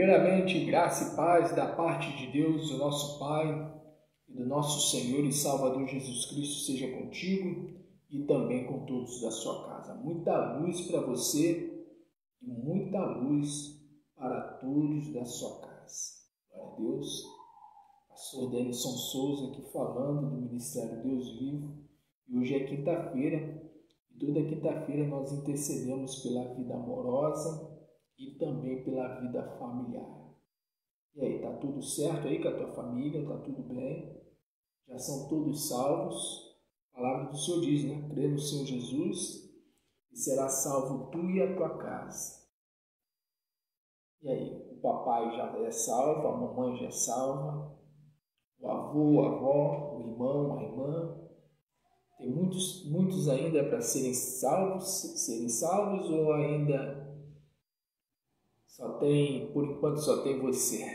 Primeiramente, graça e paz da parte de Deus, o nosso Pai, e do nosso Senhor e Salvador Jesus Cristo seja contigo e também com todos da sua casa. Muita luz para você e muita luz para todos da sua casa. Glória a Deus. Pastor Denilson Souza aqui falando do Ministério Deus Vivo. E hoje é quinta-feira e toda quinta-feira nós intercedemos pela vida amorosa e também pela vida familiar. E aí, tá tudo certo aí com a tua família? Tá tudo bem? Já são todos salvos? A palavra do Senhor diz, né? Crê no Senhor Jesus e será salvo tu e a tua casa. E aí, o papai já é salvo, a mamãe já é salva, o avô, a avó, o irmão, a irmã. Tem muitos ainda para serem salvos ou ainda por enquanto só tem você.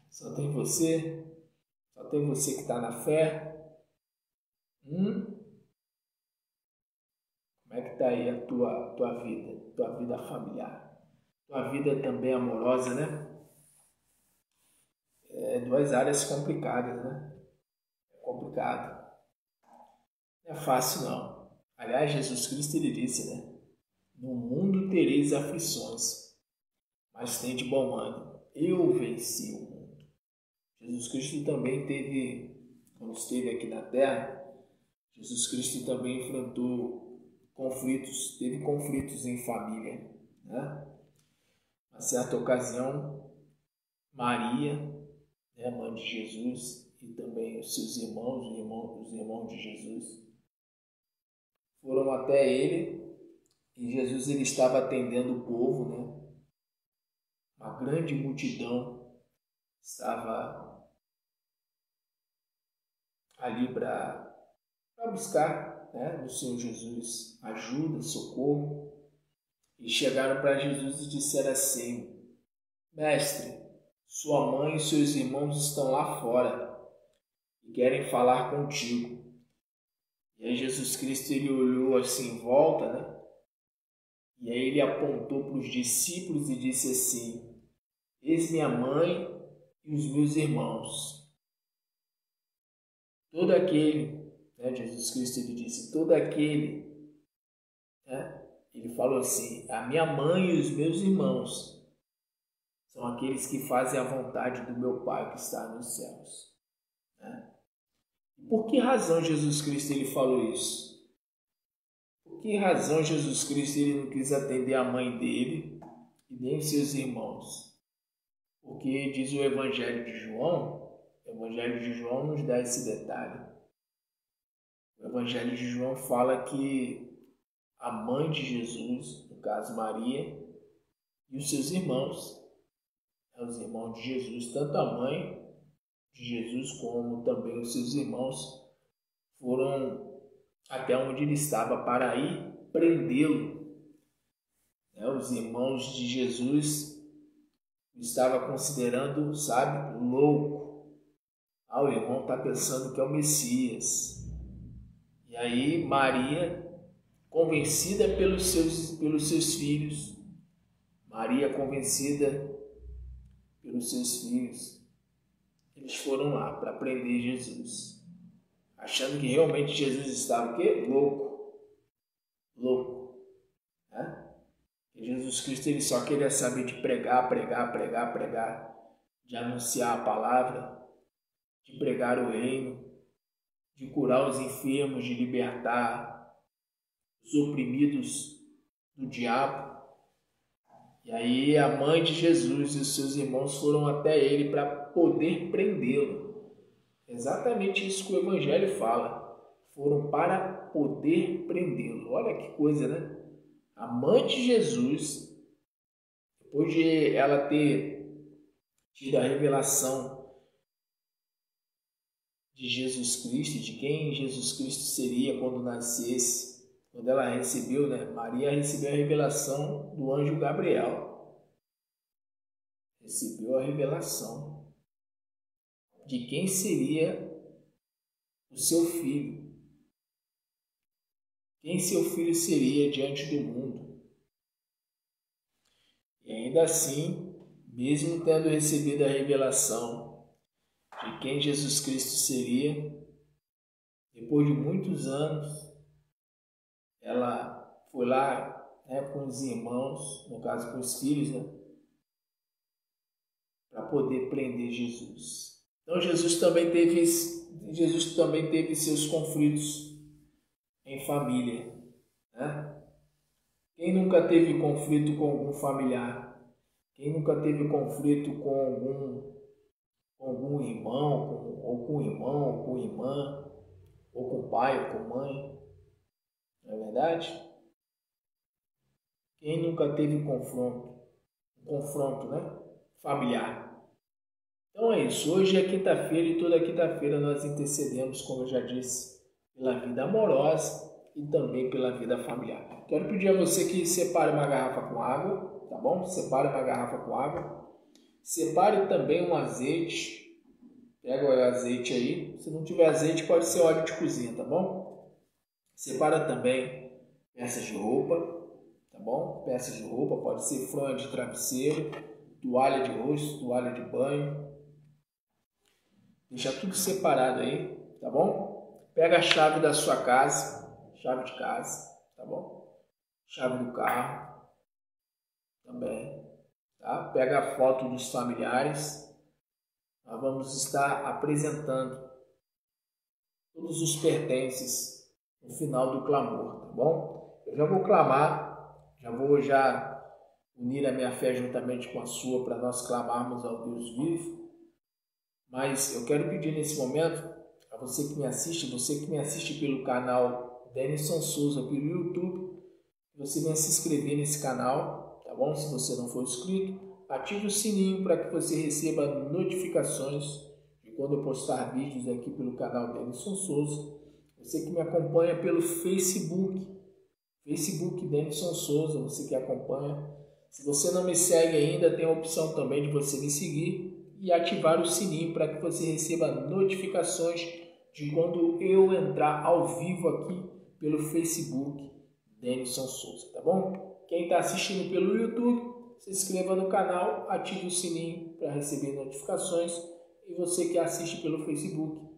Só tem você que está na fé. Como é que está aí a tua vida familiar? Tua vida também amorosa, né? Duas áreas complicadas, né? É complicado. Não é fácil, não. Aliás, Jesus Cristo, ele disse, né? No mundo tereis aflições, mas tende bom ânimo. Eu venci o mundo. Jesus Cristo também quando esteve aqui na Terra, Jesus Cristo também enfrentou conflitos, teve conflitos em família, né? Uma certa ocasião, Maria, né, mãe de Jesus, e também os seus irmãos, os irmãos de Jesus, foram até ele e Jesus ele estava atendendo o povo, né? Uma grande multidão estava ali para buscar, né, no Senhor Jesus ajuda, socorro. E chegaram para Jesus e disseram assim: Mestre, sua mãe e seus irmãos estão lá fora e querem falar contigo. E aí Jesus Cristo ele olhou assim em volta, né? E aí ele apontou para os discípulos e disse assim: Eis minha mãe e os meus irmãos. Todo aquele, né, Jesus Cristo ele disse, todo aquele, né? Ele falou assim: a minha mãe e os meus irmãos são aqueles que fazem a vontade do meu Pai que está nos céus. Né? Por que razão Jesus Cristo ele falou isso? Por que razão Jesus Cristo ele não quis atender a mãe dele e nem os seus irmãos? Porque diz o Evangelho de João nos dá esse detalhe. O Evangelho de João fala que a mãe de Jesus, no caso Maria, e os seus irmãos, os irmãos de Jesus, tanto a mãe de Jesus como também os seus irmãos, foram até onde ele estava para ir prendê-lo. Os irmãos de Jesus estavam considerando, sabe, louco. O irmão está pensando que é o Messias. E aí Maria, convencida pelos seus filhos, eles foram lá para prender Jesus, achando que realmente Jesus estava o quê? Louco. Né? E Jesus Cristo ele só queria saber de pregar, de anunciar a palavra, de pregar o reino, de curar os enfermos, de libertar os oprimidos do diabo. E aí a mãe de Jesus e os seus irmãos foram até ele para poder prendê-lo. Exatamente isso que o Evangelho fala. Foram para poder prendê-lo. Olha que coisa, né? A mãe de Jesus, depois de ela ter tido a revelação de Jesus Cristo, de quem Jesus Cristo seria quando nascesse, quando ela recebeu, né? Maria recebeu a revelação do anjo Gabriel. Recebeu a revelação de quem seria o seu filho. Quem seu filho seria diante do mundo. E ainda assim, mesmo tendo recebido a revelação de quem Jesus Cristo seria, depois de muitos anos, ela foi lá, com os irmãos, no caso com os filhos, para poder prender Jesus. Então Jesus também teve seus conflitos em família, né? Quem nunca teve conflito com algum familiar? Quem nunca teve conflito com algum irmão, ou com irmão, ou com irmã, ou com pai, ou com mãe? Não é verdade? Quem nunca teve um confronto, familiar? Então é isso. Hoje é quinta-feira e toda quinta-feira nós intercedemos, como eu já disse, pela vida amorosa e também pela vida familiar. Quero pedir a você que separe uma garrafa com água, tá bom? Separe uma garrafa com água. Separe também um azeite. Pega o azeite aí. Se não tiver azeite, pode ser óleo de cozinha, tá bom? Separa também peças de roupa, tá bom? Peças de roupa, pode ser fronha de travesseiro, toalha de rosto, toalha de banho. Deixa tudo separado aí, tá bom? Pega a chave da sua casa, chave de casa, tá bom? Chave do carro também, tá? Pega a foto dos familiares. Nós vamos estar apresentando todos os pertences no final do clamor, tá bom? Eu já vou clamar, já vou unir a minha fé juntamente com a sua para nós clamarmos ao Deus vivo. Mas eu quero pedir nesse momento a você que me assiste pelo canal Denison Souza pelo YouTube, que você venha se inscrever nesse canal, tá bom? Se você não for inscrito, ative o sininho para que você receba notificações de quando eu postar vídeos aqui pelo canal Denison Souza. Você que me acompanha pelo Facebook Denison Souza, você que acompanha. Se você não me segue ainda, tem a opção também de você me seguir e ativar o sininho para que você receba notificações de quando eu entrar ao vivo aqui pelo Facebook Denison Souza, tá bom? Quem está assistindo pelo YouTube, se inscreva no canal, ative o sininho para receber notificações. E você que assiste pelo Facebook,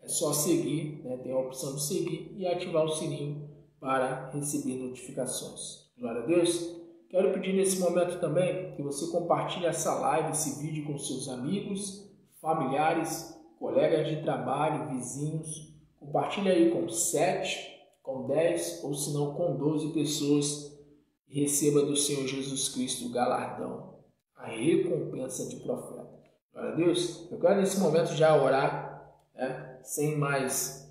é só seguir, tem a opção de seguir e ativar o sininho para receber notificações. Glória a Deus! Quero pedir nesse momento também que você compartilhe essa live, esse vídeo com seus amigos, familiares, colegas de trabalho, vizinhos. Compartilhe aí com 7, com 10 ou se não com 12 pessoas e receba do Senhor Jesus Cristo o galardão, a recompensa de profeta. Glória a Deus! Eu quero nesse momento já orar, sem mais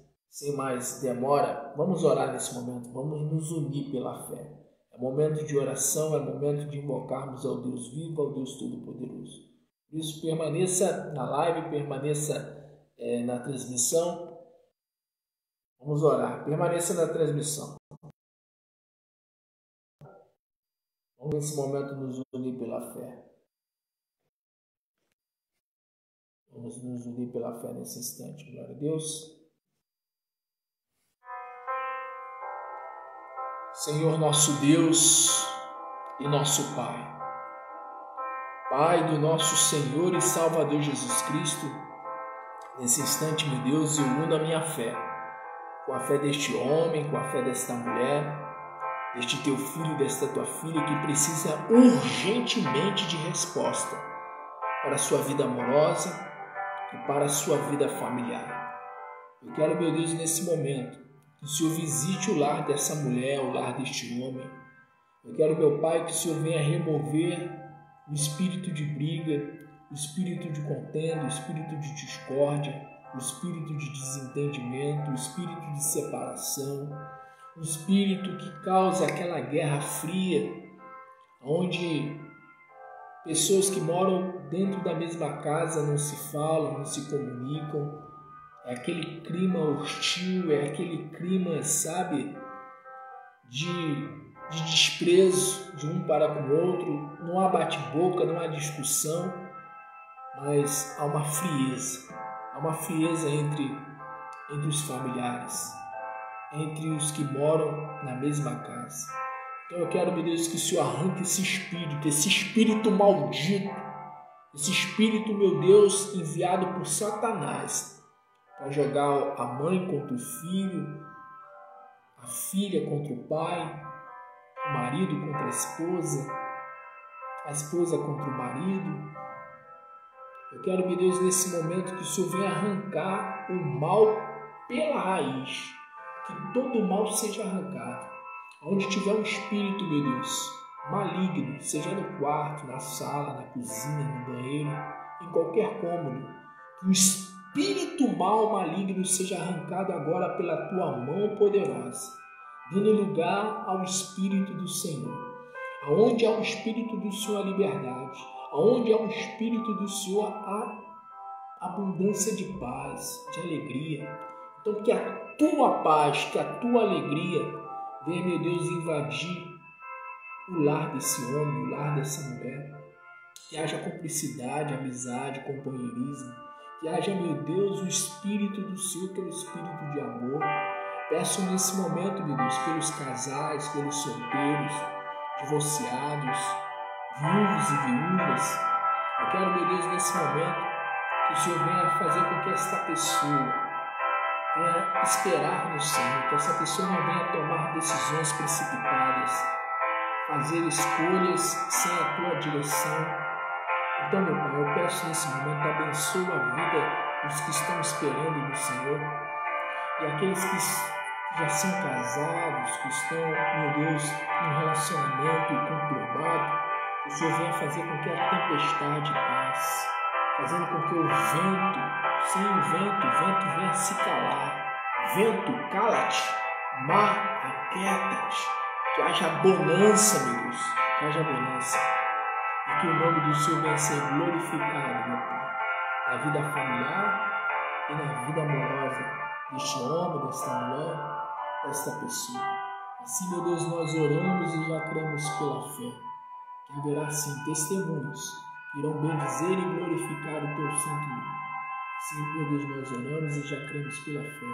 demora. Vamos orar nesse momento, vamos nos unir pela fé. É momento de oração, é momento de invocarmos ao Deus vivo, ao Deus Todo-Poderoso. Por isso, permaneça na live, permaneça na transmissão. Vamos orar, permaneça na transmissão. Vamos nesse momento nos unir pela fé. Vamos nos unir pela fé nesse instante. Glória a Deus. Senhor nosso Deus e nosso Pai, Pai do nosso Senhor e Salvador Jesus Cristo, nesse instante, meu Deus, eu uno a minha fé, com a fé deste homem, com a fé desta mulher, deste teu filho, desta tua filha, que precisa urgentemente de resposta para a sua vida amorosa e para a sua vida familiar. Eu quero, meu Deus, nesse momento, que o Senhor visite o lar dessa mulher, o lar deste homem. Eu quero, meu Pai, que o Senhor venha remover o espírito de briga, o espírito de contenda, o espírito de discórdia, o espírito de desentendimento, o espírito de separação, o espírito que causa aquela guerra fria, onde pessoas que moram dentro da mesma casa não se falam, não se comunicam. É aquele clima hostil, é aquele clima, sabe, de desprezo de um para com o outro. Não há bate-boca, não há discussão, mas há uma frieza entre os familiares, entre os que moram na mesma casa. Então eu quero, meu Deus, que o Senhor arranque esse espírito maldito, esse espírito, meu Deus, enviado por Satanás para jogar a mãe contra o filho, a filha contra o pai, o marido contra a esposa contra o marido. Eu quero, meu Deus, nesse momento que o Senhor venha arrancar o mal pela raiz, que todo o mal seja arrancado. Onde tiver um espírito, meu Deus, maligno, seja no quarto, na sala, na cozinha, no banheiro, em qualquer cômodo, que o espírito mal maligno seja arrancado agora pela tua mão poderosa, dando lugar ao Espírito do Senhor. Aonde há o Espírito do Senhor, há liberdade. Aonde há o Espírito do Senhor, há abundância de paz, de alegria. Então que a tua paz, que a tua alegria venha, meu Deus, invadir o lar desse homem, o lar dessa mulher. Que haja cumplicidade, amizade, companheirismo. Que haja, meu Deus, o Espírito do Senhor, que é o Espírito de amor. Peço nesse momento, meu Deus, pelos casais, pelos solteiros, divorciados, viúvos e viúvas. Eu quero, meu Deus, nesse momento, que o Senhor venha fazer com que esta pessoa venha esperar no Senhor, que essa pessoa não venha tomar decisões precipitadas, fazer escolhas sem a tua direção. Então, meu Pai, eu peço nesse momento, abençoa a vida dos que estão esperando no Senhor e aqueles que já são casados, que estão, meu Deus, num relacionamento conturbado. Que o Senhor venha fazer com que a tempestade passe, fazendo com que o vento, sim, o vento venha se calar. Vento, cala-te, mar, aquieta-te, que haja bonança, meu Deus, que haja bonança. E que o nome do Senhor venha ser glorificado, meu Pai, na vida familiar e na vida amorosa deste homem, desta mulher, desta pessoa. Assim, meu Deus, nós oramos e já cremos pela fé, que haverá sim testemunhos que irão bendizer e glorificar o teu santo nome. Assim, meu Deus, nós oramos e já cremos pela fé,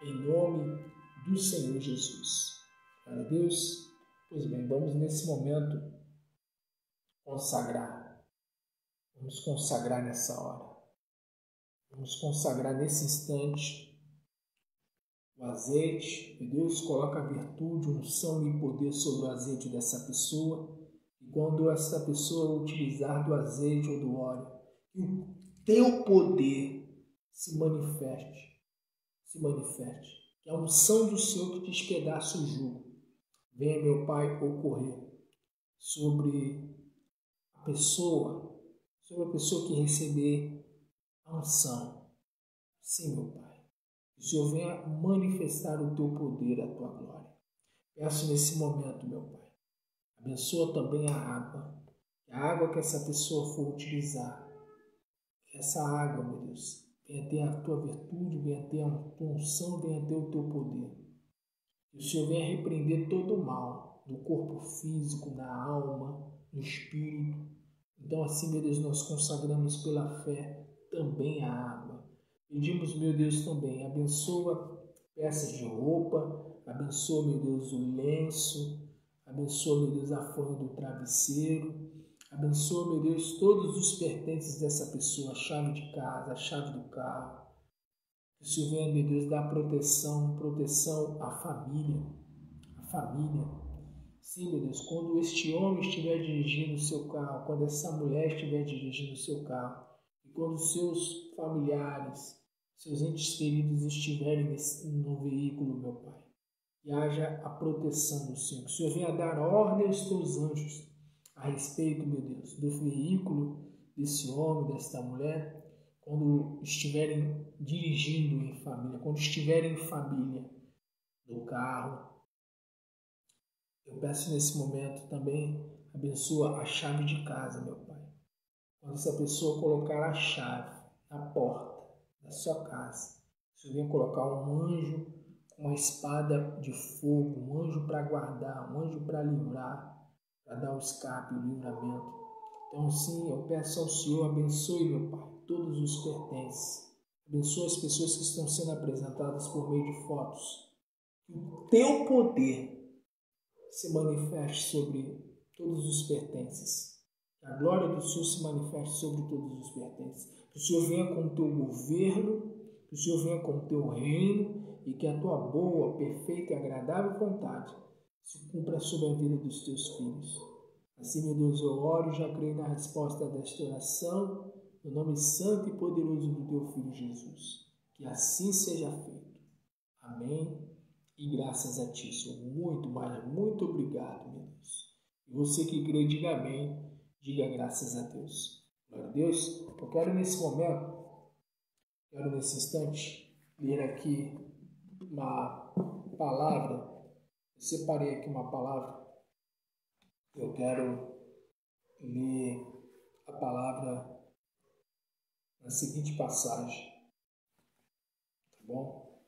em nome do Senhor Jesus. Glória a Deus. Pois bem, vamos nesse momento consagrar. Vamos consagrar nessa hora. Vamos consagrar nesse instante o azeite. E Deus coloca a virtude, unção e poder sobre o azeite dessa pessoa. E quando essa pessoa utilizar do azeite ou do óleo, que o teu poder se manifeste. Que a unção do Senhor que despedaça o jugo venha, meu Pai, ocorrer sobre a pessoa que receber a unção. Sim, meu Pai. Que o Senhor venha manifestar o teu poder, a tua glória. Peço nesse momento, meu Pai, abençoa também a água. A água que essa pessoa for utilizar. Que essa água, meu Deus, venha ter a tua virtude, venha ter a tua unção, venha ter o teu poder. Que o Senhor venha repreender todo o mal no corpo físico, na alma, no espírito. Então, assim, meu Deus, nós consagramos pela fé também a água. Pedimos, meu Deus, também, abençoa peças de roupa, abençoa, meu Deus, o lenço, abençoa, meu Deus, a forma do travesseiro, abençoa, meu Deus, todos os pertences dessa pessoa, a chave de casa, a chave do carro. Que o Senhor venha, meu Deus, dar proteção à família, Sim, meu Deus, quando este homem estiver dirigindo o seu carro, quando essa mulher estiver dirigindo o seu carro, e quando seus familiares, seus entes queridos estiverem no veículo, meu Pai, que haja a proteção do Senhor. Que o Senhor venha dar ordem aos teus anjos a respeito, meu Deus, do veículo desse homem, desta mulher, quando estiverem dirigindo em família, quando estiverem em família, no carro. Eu peço nesse momento também, abençoa a chave de casa, meu Pai. Quando essa pessoa colocar a chave na porta da sua casa, o Senhor venha colocar um anjo com uma espada de fogo, um anjo para guardar, um anjo para livrar, para dar o escape, o livramento. Então, sim, eu peço ao Senhor, abençoe, meu Pai, todos os pertences. Abençoe as pessoas que estão sendo apresentadas por meio de fotos. Que o teu poder se manifeste sobre todos os pertences. Que a glória do Senhor se manifeste sobre todos os pertences. Que o Senhor venha com o teu governo, que o Senhor venha com o teu reino e que a tua boa, perfeita e agradável vontade se cumpra sobre a vida dos teus filhos. Assim, meu Deus, eu oro e já creio na resposta desta oração, no nome santo e poderoso do teu Filho Jesus. Que assim seja feito. Amém. E graças a ti, Senhor. Muito, mas muito obrigado, meu Deus. E você que crê, diga amém. Diga graças a Deus. Glória a Deus. Eu quero nesse momento, nesse instante, ler aqui uma palavra. Eu separei aqui uma palavra. Eu quero ler a palavra na seguinte passagem. Tá bom?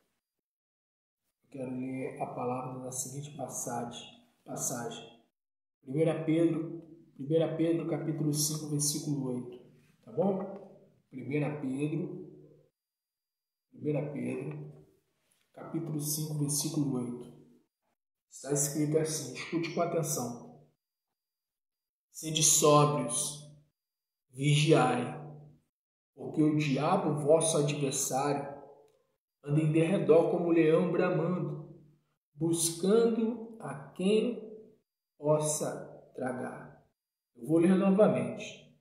Eu quero ler a palavra na seguinte passagem. 1 Pedro capítulo 5, versículo 8. Tá bom? 1 Pedro, capítulo 5, versículo 8. Está escrito assim, escute com atenção. Sede sóbrios, vigiai, porque o diabo, vosso adversário, anda em derredor como leão bramando, buscando a quem possa tragar. Eu vou ler novamente.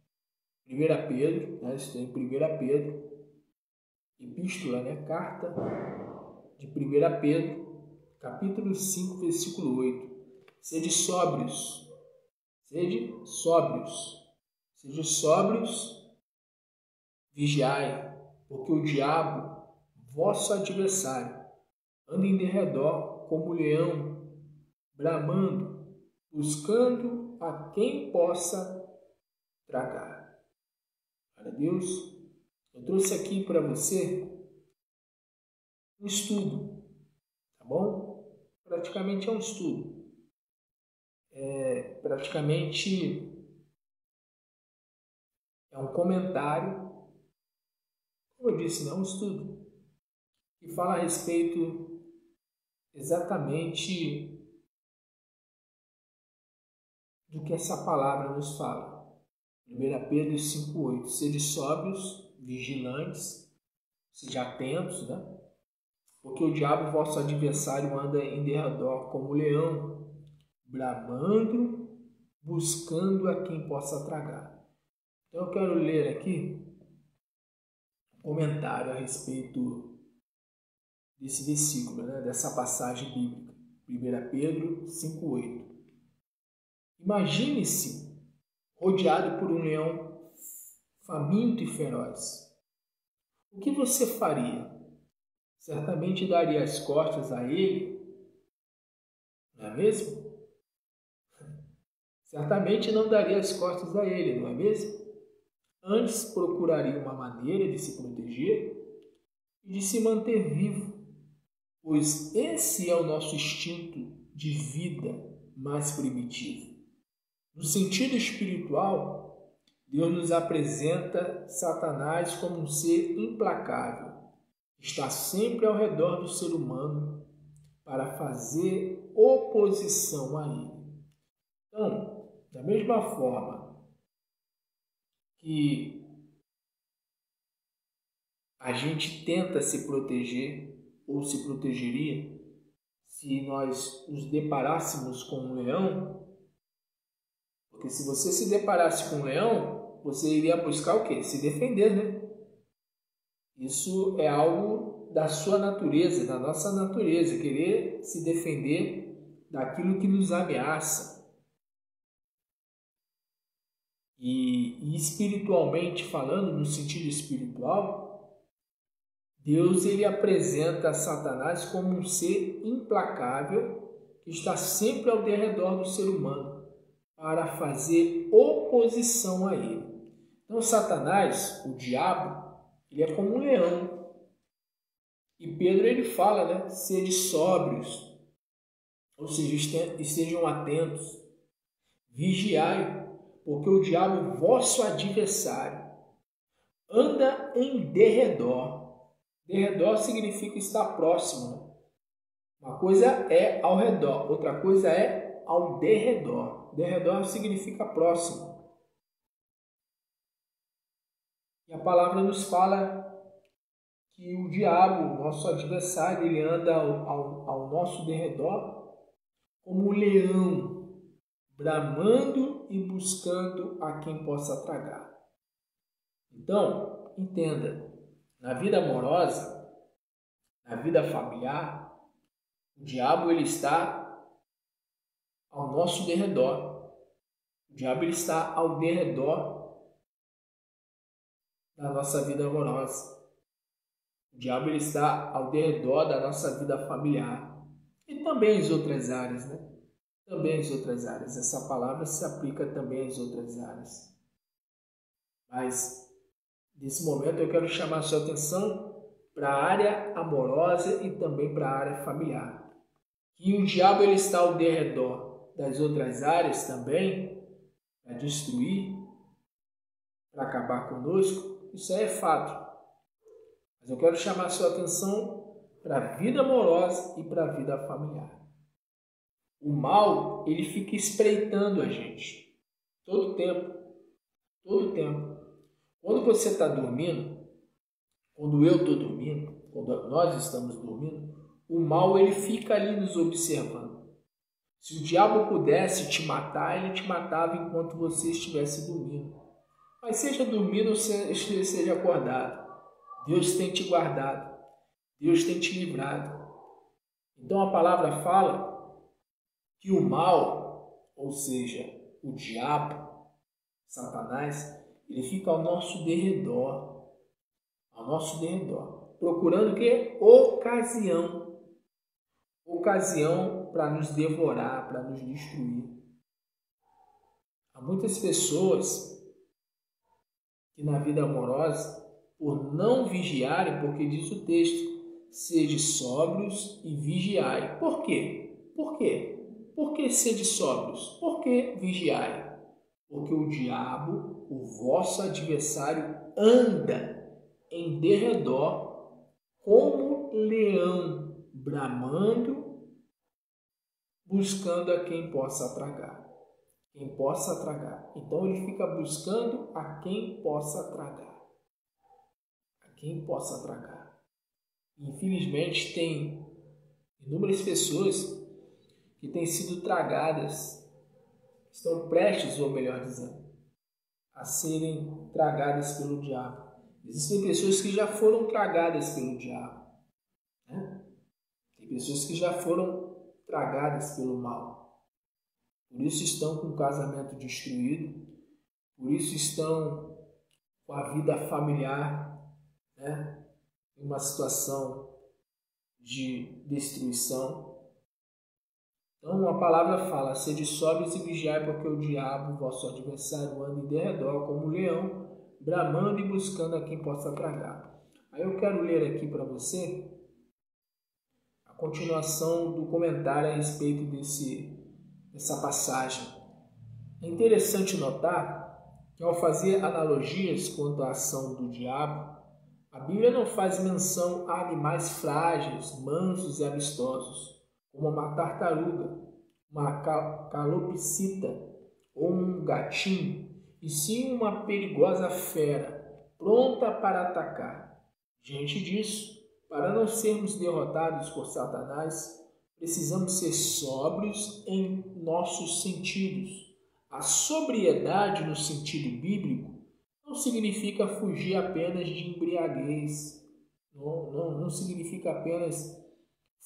1 Pedro, estou em 1 Pedro, epístola, carta de 1 Pedro, capítulo 5, versículo 8. Sede sóbrios, vigiai, porque o diabo, vosso adversário, anda em derredor como leão, bramando, buscando a quem possa tragar. Glória a Deus. Eu trouxe aqui para você um estudo, tá bom? Praticamente é um estudo. Praticamente é um comentário, como eu disse, um estudo, que fala a respeito exatamente do que essa palavra nos fala. 1 Pedro 5,8. Sede sóbrios, vigilantes, sejam atentos, porque o diabo, vosso adversário, anda em derredor como leão, bramando, buscando a quem possa tragar. Então eu quero ler aqui um comentário a respeito desse versículo, dessa passagem bíblica. 1 Pedro 5,8. Imagine-se rodeado por um leão faminto e feroz. O que você faria? Certamente daria as costas a ele, não é mesmo? Certamente não daria as costas a ele, não é mesmo? Antes procuraria uma maneira de se proteger e de se manter vivo, pois esse é o nosso instinto de vida mais primitivo. No sentido espiritual, Deus nos apresenta Satanás como um ser implacável, que está sempre ao redor do ser humano para fazer oposição a ele. Então, da mesma forma que a gente tenta se proteger ou se protegeria se nós nos deparássemos com um leão, porque se você se deparasse com um leão, você iria buscar o quê? Se defender, Isso é algo da sua natureza, da nossa natureza, querer se defender daquilo que nos ameaça. E espiritualmente falando, no sentido espiritual, Deus ele apresenta Satanás como um ser implacável que está sempre ao derredor do ser humano para fazer oposição a ele. Então Satanás, o diabo, ele é como um leão. E Pedro ele fala, sede sóbrios, ou seja, estejam atentos, vigiai, porque o diabo, vosso adversário, anda em derredor. Derredor significa estar próximo. Uma coisa é ao redor, outra coisa é ao derredor. Derredor significa próximo. E a palavra nos fala que o diabo, nosso adversário, ele anda ao nosso derredor como um leão, bramando e buscando a quem possa tragar. Então, entenda, na vida amorosa, na vida familiar, o diabo ele está ao nosso derredor. O diabo ele está ao derredor da nossa vida amorosa. O diabo ele está ao derredor da nossa vida familiar. E também as outras áreas, né? Também as outras áreas. Essa palavra se aplica também às outras áreas. Mas, nesse momento, eu quero chamar a sua atenção para a área amorosa e também para a área familiar. E o diabo ele está ao derredor das outras áreas também, para destruir, para acabar conosco, isso aí é fato. Mas eu quero chamar a sua atenção para a vida amorosa e para a vida familiar. O mal, ele fica espreitando a gente, todo o tempo, todo o tempo. Quando você está dormindo, quando eu estou dormindo, quando nós estamos dormindo, o mal ele fica ali nos observando. Se o diabo pudesse te matar, ele te matava enquanto você estivesse dormindo. Mas seja dormindo ou seja acordado, Deus tem te guardado, Deus tem te livrado. Então a palavra fala que o mal, ou seja, o diabo, Satanás, ele fica ao nosso derredor, procurando o quê? Ocasião para nos devorar, para nos destruir. Há muitas pessoas que na vida amorosa, por não vigiarem, porque diz o texto, sede sóbrios e vigiai. Por quê? Por quê? Por que sede sóbrios? Por que vigiai? Porque o diabo, o vosso adversário, anda em derredor como leão, bramando, buscando a quem possa tragar. Quem possa tragar. Então ele fica buscando a quem possa tragar. Quem possa tragar. Infelizmente, tem inúmeras pessoas que têm sido tragadas, estão prestes, ou melhor dizendo, a serem tragadas pelo diabo. Existem pessoas que já foram tragadas pelo diabo. Né? Tem pessoas que já foram tragadas pelo mal. Por isso estão com o casamento destruído, por isso estão com a vida familiar, né? Em uma situação de destruição. Então a palavra fala, sede sóbrios e vigiai, porque o diabo, vosso adversário, anda em derredor como um leão, bramando e buscando a quem possa tragar. Aí eu quero ler aqui para você a continuação do comentário a respeito dessa passagem. É interessante notar que ao fazer analogias quanto à ação do diabo, a Bíblia não faz menção a animais frágeis, mansos e amistosos, como uma tartaruga, uma calopsita ou um gatinho, e sim uma perigosa fera, pronta para atacar. Diante disso, para não sermos derrotados por Satanás, precisamos ser sóbrios em nossos sentidos. A sobriedade no sentido bíblico não significa fugir apenas de embriaguez. Não significa apenas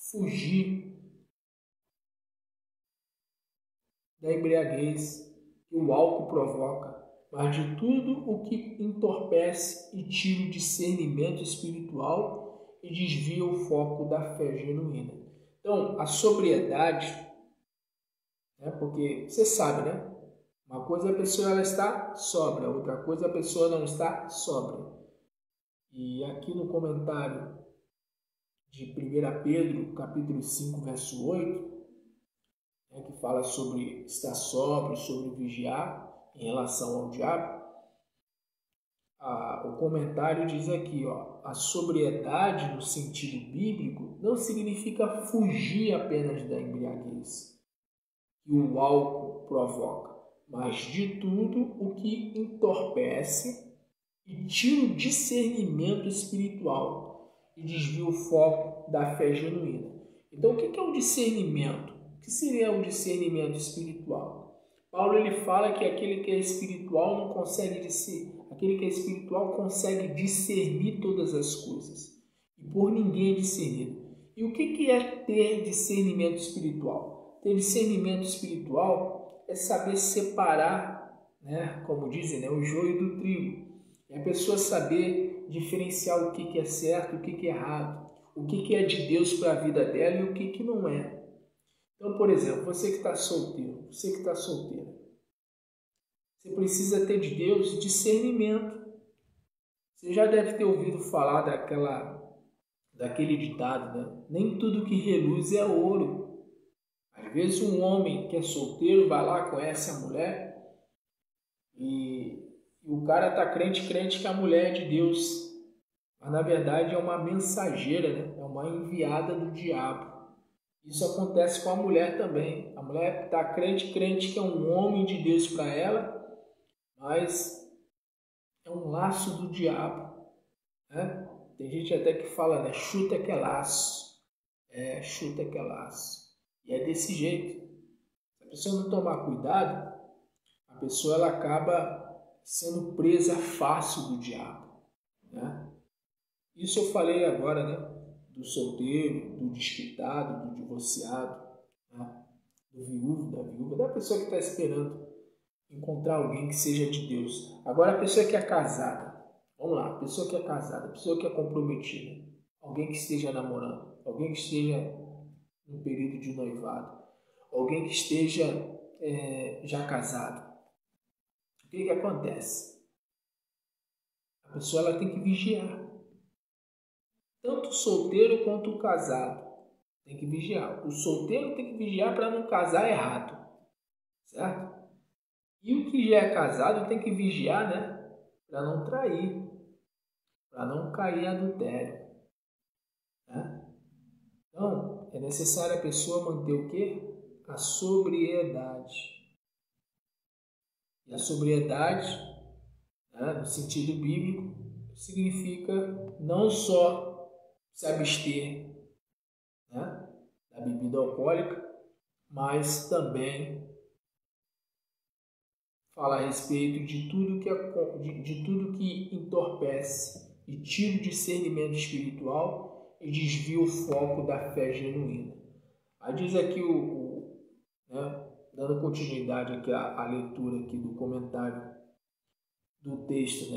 fugir da embriaguez que o álcool provoca, mas de tudo o que entorpece e tira o discernimento espiritual e desvia o foco da fé genuína. Então, a sobriedade, né, porque você sabe, né? Uma coisa a pessoa ela está sóbria, outra coisa a pessoa não está sóbria. E aqui no comentário de 1 Pedro, capítulo 5, verso 8, que fala sobre estar sóbrio, sobre vigiar em relação ao diabo, o comentário diz aqui, a sobriedade no sentido bíblico não significa fugir apenas da embriaguez. e o álcool provoca, mas de tudo o que entorpece e tira o discernimento espiritual e desvia o foco da fé genuína. Então, o que é o discernimento? O que seria o discernimento espiritual? Paulo ele fala que aquele que é espiritual não consegue discernir, aquele que é espiritual consegue discernir todas as coisas e por ninguém é discernido. E o que é ter discernimento espiritual? Ter discernimento espiritual é saber separar, como dizem, o joio do trigo. É a pessoa saber diferenciar o que é certo e o que é errado, o que é de Deus para a vida dela e o que não é. Então, por exemplo, você que está solteiro, você que está solteira, você precisa ter de Deus discernimento. Você já deve ter ouvido falar daquele ditado, né? Nem tudo que reluz é ouro. Às vezes um homem que é solteiro vai lá, conhece a mulher e o cara está crente que a mulher é de Deus. Mas na verdade é uma mensageira, né? É uma enviada do diabo. Isso acontece com a mulher também. A mulher está crente que é um homem de Deus para ela, mas é um laço do diabo, né? Tem gente até que fala, né? Chuta que é laço. Chuta que é laço. E é desse jeito. Se a pessoa não tomar cuidado, a pessoa ela acaba sendo presa fácil do diabo, né? Isso eu falei agora, né? Do solteiro, do desquitado, do divorciado, né? Do viúvo, da viúva, da pessoa que está esperando encontrar alguém que seja de Deus. Agora a pessoa que é casada, vamos lá, a pessoa que é casada, a pessoa que é comprometida, alguém que esteja namorando, alguém que esteja no período de noivado, alguém que esteja já casado. O que acontece? A pessoa ela tem que vigiar. Tanto o solteiro quanto o casado tem que vigiar. O solteiro tem que vigiar para não casar errado, certo? E o que já é casado tem que vigiar, né? Para não trair, para não cair em adultério, né? Então, é necessário a pessoa manter o quê? A sobriedade. E a sobriedade, né, no sentido bíblico, significa não só se abster, né, da bebida alcoólica, mas também fala a respeito de tudo que entorpece e tira o discernimento espiritual e desvia o foco da fé genuína. Aí diz aqui, dando continuidade aqui à leitura aqui do comentário do texto,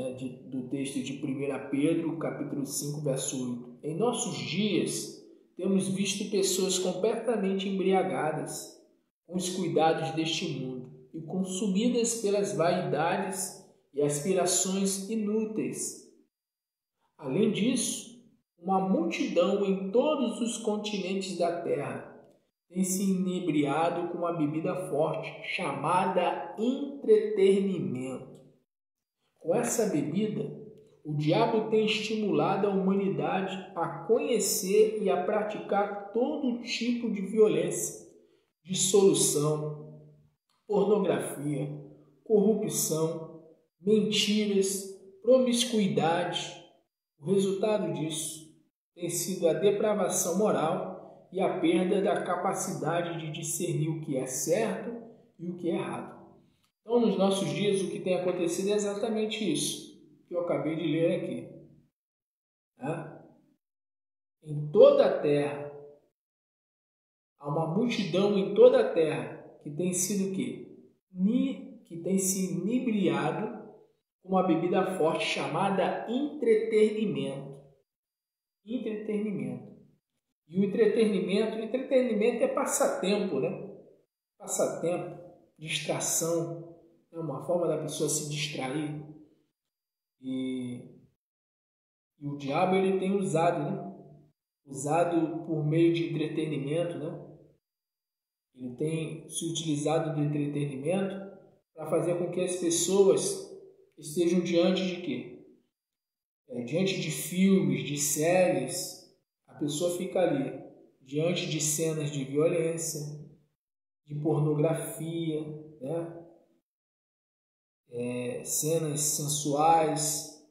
do texto de 1 Pedro, capítulo 5, verso 8. Em nossos dias, temos visto pessoas completamente embriagadas com os cuidados deste mundo e consumidas pelas vaidades e aspirações inúteis. Além disso, uma multidão em todos os continentes da terra tem se inebriado com uma bebida forte chamada entretenimento. Com essa bebida, o diabo tem estimulado a humanidade a conhecer e a praticar todo tipo de violência, dissolução, pornografia, corrupção, mentiras, promiscuidade. O resultado disso tem sido a depravação moral e a perda da capacidade de discernir o que é certo e o que é errado. Então, nos nossos dias, o que tem acontecido é exatamente isso que eu acabei de ler aqui. Tá? Em toda a terra, há uma multidão em toda a terra que tem sido o quê? Que tem se inebriado com uma bebida forte chamada entretenimento. Entretenimento. E o entretenimento é passatempo, né? Passatempo, distração, é uma forma da pessoa se distrair. E o diabo ele tem usado, né? Usado por meio de entretenimento, né? Ele tem se utilizado do entretenimento para fazer com que as pessoas estejam diante de quê? Diante de filmes, de séries, a pessoa fica ali, diante de cenas de violência, de pornografia, né? Cenas sensuais,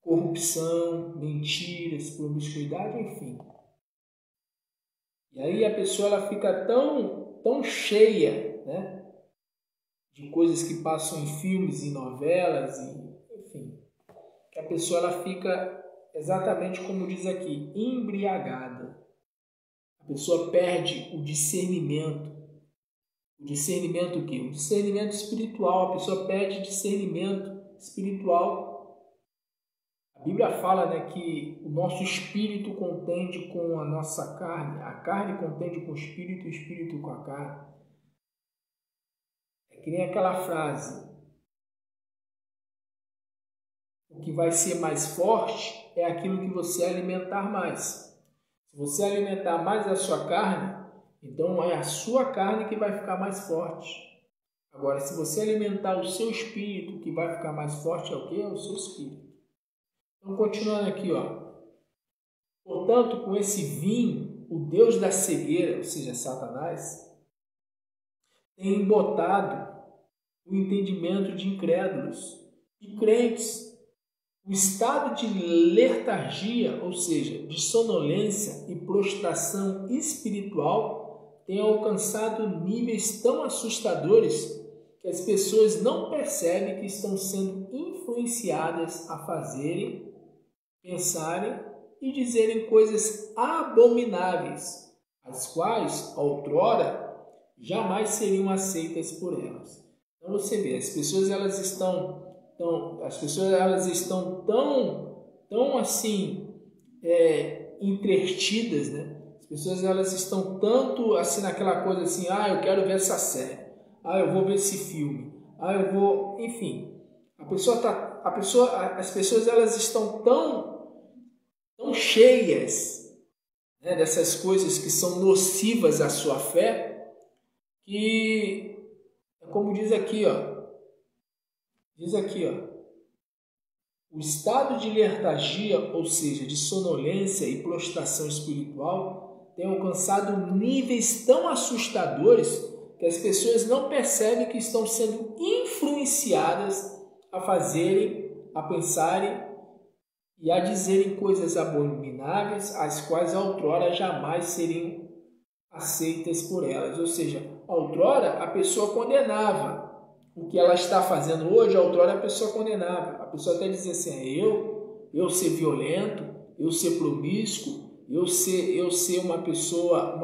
corrupção, mentiras, promiscuidade, enfim. E aí a pessoa ela fica tão cheia, né, de coisas que passam em filmes, em novelas, enfim, que a pessoa ela fica exatamente como diz aqui, embriagada. A pessoa perde o discernimento. O discernimento o quê? O discernimento espiritual. A pessoa perde discernimento espiritual. A Bíblia fala, né, que o nosso espírito contende com a nossa carne. A carne contende com o espírito com a carne. É que nem aquela frase. O que vai ser mais forte é aquilo que você alimentar mais. Se você alimentar mais a sua carne, então é a sua carne que vai ficar mais forte. Agora, se você alimentar o seu espírito, o que vai ficar mais forte é o quê? É o seu espírito. Então, continuando aqui, ó. Portanto, com esse vinho, o Deus da cegueira, ou seja, Satanás, tem embotado o entendimento de incrédulos e crentes. O estado de letargia, ou seja, de sonolência e prostração espiritual, tem alcançado níveis tão assustadores que as pessoas não percebem que estão sendo influenciadas a fazerem, pensarem e dizerem coisas abomináveis, as quais, outrora, jamais seriam aceitas por elas. Então você vê, as pessoas elas estão tão assim entretidas, né? As pessoas elas estão tanto assim naquela coisa assim, eu quero ver essa série, eu vou ver esse filme, eu vou, enfim, as pessoas elas estão tão cheias, né, dessas coisas que são nocivas à sua fé, que é como diz aqui, ó. Diz aqui, ó, o estado de letargia, ou seja, de sonolência e prostração espiritual, tem alcançado níveis tão assustadores que as pessoas não percebem que estão sendo influenciadas a fazerem, a pensarem e a dizerem coisas abomináveis, as quais outrora jamais seriam aceitas por elas. Ou seja, outrora a pessoa condenava. O que ela está fazendo hoje, outrora a pessoa condenava. A pessoa até dizia assim, eu ser violento, eu ser promíscuo, eu ser uma pessoa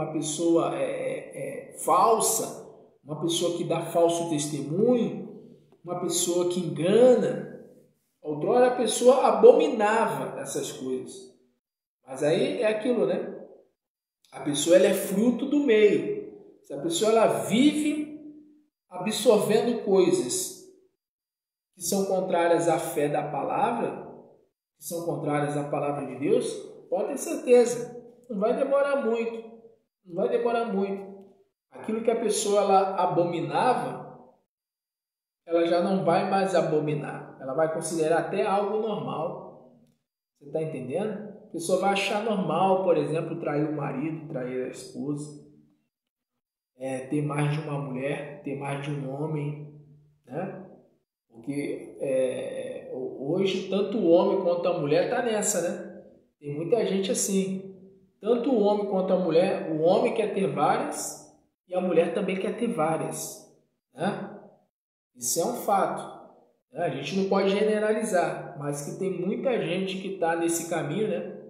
falsa, uma pessoa que dá falso testemunho, uma pessoa que engana. Outrora a pessoa abominava essas coisas. Mas aí é aquilo, né? A pessoa ela é fruto do meio. Se a pessoa ela vive absorvendo coisas que são contrárias à fé da palavra, que são contrárias à palavra de Deus, pode ter certeza, não vai demorar muito, não vai demorar muito. Aquilo que a pessoa ela abominava, ela já não vai mais abominar, ela vai considerar até algo normal. Você está entendendo? A pessoa vai achar normal, por exemplo, trair o marido, trair a esposa, ter mais de uma mulher, ter mais de um homem, né? Porque hoje tanto o homem quanto a mulher está nessa, né? Tem muita gente assim, tanto o homem quanto a mulher, o homem quer ter várias e a mulher também quer ter várias, né? Isso é um fato, né? A gente não pode generalizar, mas que tem muita gente que está nesse caminho, né?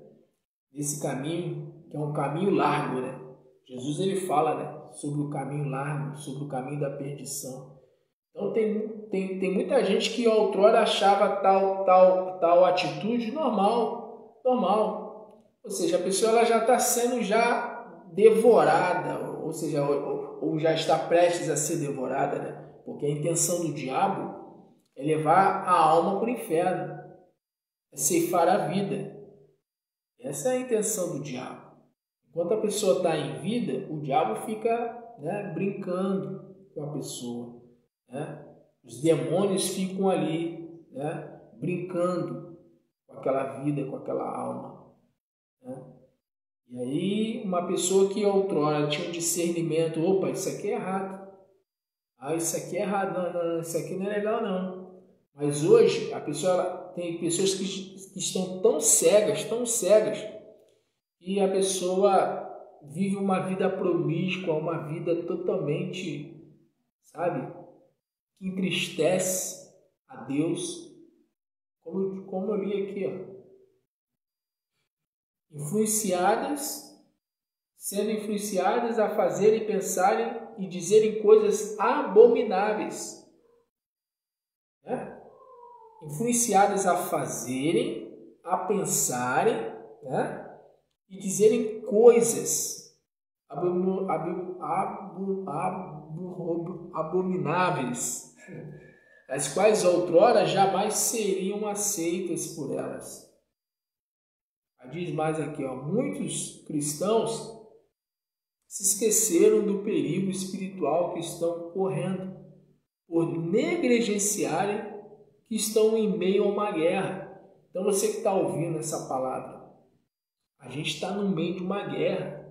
Nesse caminho que é um caminho largo, né? Jesus ele fala, né, sobre o caminho largo, sobre o caminho da perdição. Então tem muita gente que outrora achava tal atitude normal. Ou seja, a pessoa ela já está sendo já devorada, ou seja, ou já está prestes a ser devorada, né? Porque a intenção do diabo é levar a alma para o inferno, é ceifar a vida. Essa é a intenção do diabo. Enquanto a pessoa está em vida, o diabo fica, né, brincando com a pessoa, né? Os demônios ficam ali, né, brincando com aquela vida, com aquela alma, né? E aí uma pessoa que outrora tinha um discernimento, opa, isso aqui é errado. Ah, isso aqui é errado, não, isso aqui não é legal não. Mas hoje tem pessoas que estão tão cegas, e a pessoa vive uma vida promíscua, uma vida totalmente, sabe, que entristece a Deus, como eu li aqui, ó. Sendo influenciadas a fazerem, pensarem e dizerem coisas abomináveis. Né? Influenciadas a fazerem, a pensarem, né? E dizerem coisas abomináveis, as quais outrora jamais seriam aceitas por elas. Diz mais aqui, ó, muitos cristãos se esqueceram do perigo espiritual que estão correndo por negligenciarem que estão em meio a uma guerra. Então você que está ouvindo essa palavra, a gente está no meio de uma guerra.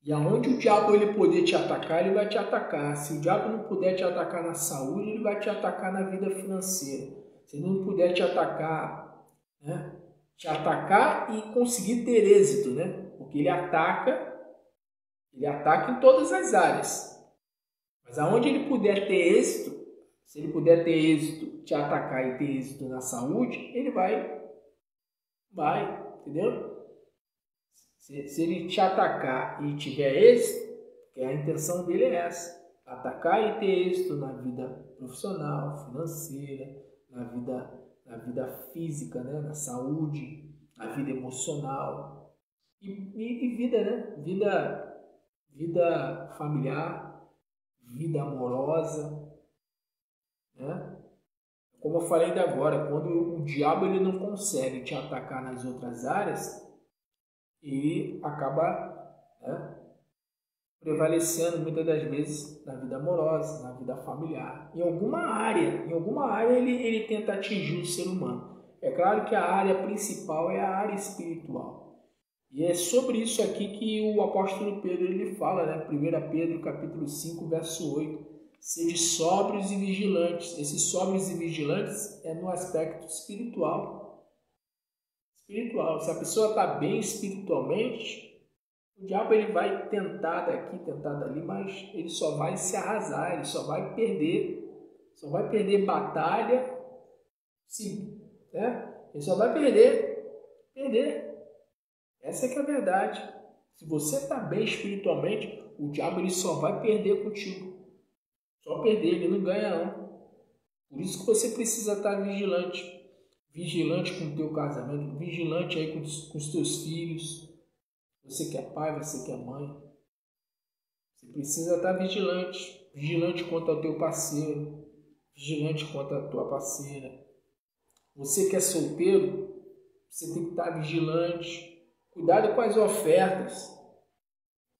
E aonde o diabo ele poder te atacar, ele vai te atacar. Se o diabo não puder te atacar na saúde, ele vai te atacar na vida financeira. Se ele não puder te atacar, né? Te atacar e conseguir ter êxito, né? Porque ele ataca em todas as áreas. Mas aonde ele puder ter êxito, se ele puder ter êxito, te atacar e ter êxito na saúde, ele vai, entendeu? Se ele te atacar e tiver êxito, que a intenção dele é essa, atacar e ter êxito na vida profissional, financeira, na vida física, né? Na saúde, na vida emocional e vida, né? Vida familiar, vida amorosa, né? Como eu falei ainda agora, quando o diabo ele não consegue te atacar nas outras áreas, ele acaba, né, prevalecendo muitas das vezes na vida amorosa, na vida familiar. Em alguma área ele tenta atingir o ser humano. É claro que a área principal é a área espiritual. E é sobre isso aqui que o apóstolo Pedro ele fala, né? 1 Pedro capítulo 5, verso 8. Sede sóbrios e vigilantes. Esses sóbrios e vigilantes é no aspecto espiritual. Se a pessoa está bem espiritualmente, o diabo ele vai tentar daqui, tentar dali, mas ele só vai se arrasar, ele só vai perder batalha, sim, né? Ele só vai perder. Essa é que é a verdade. Se você está bem espiritualmente, o diabo ele só vai perder contigo. Só perder, ele não ganha não. Por isso que você precisa estar vigilante. Vigilante com o teu casamento, vigilante aí com os teus filhos. Você que é pai, você que é mãe. Você precisa estar vigilante. Vigilante quanto ao teu parceiro. Vigilante quanto à tua parceira. Você que é solteiro, você tem que estar vigilante. Cuidado com as ofertas.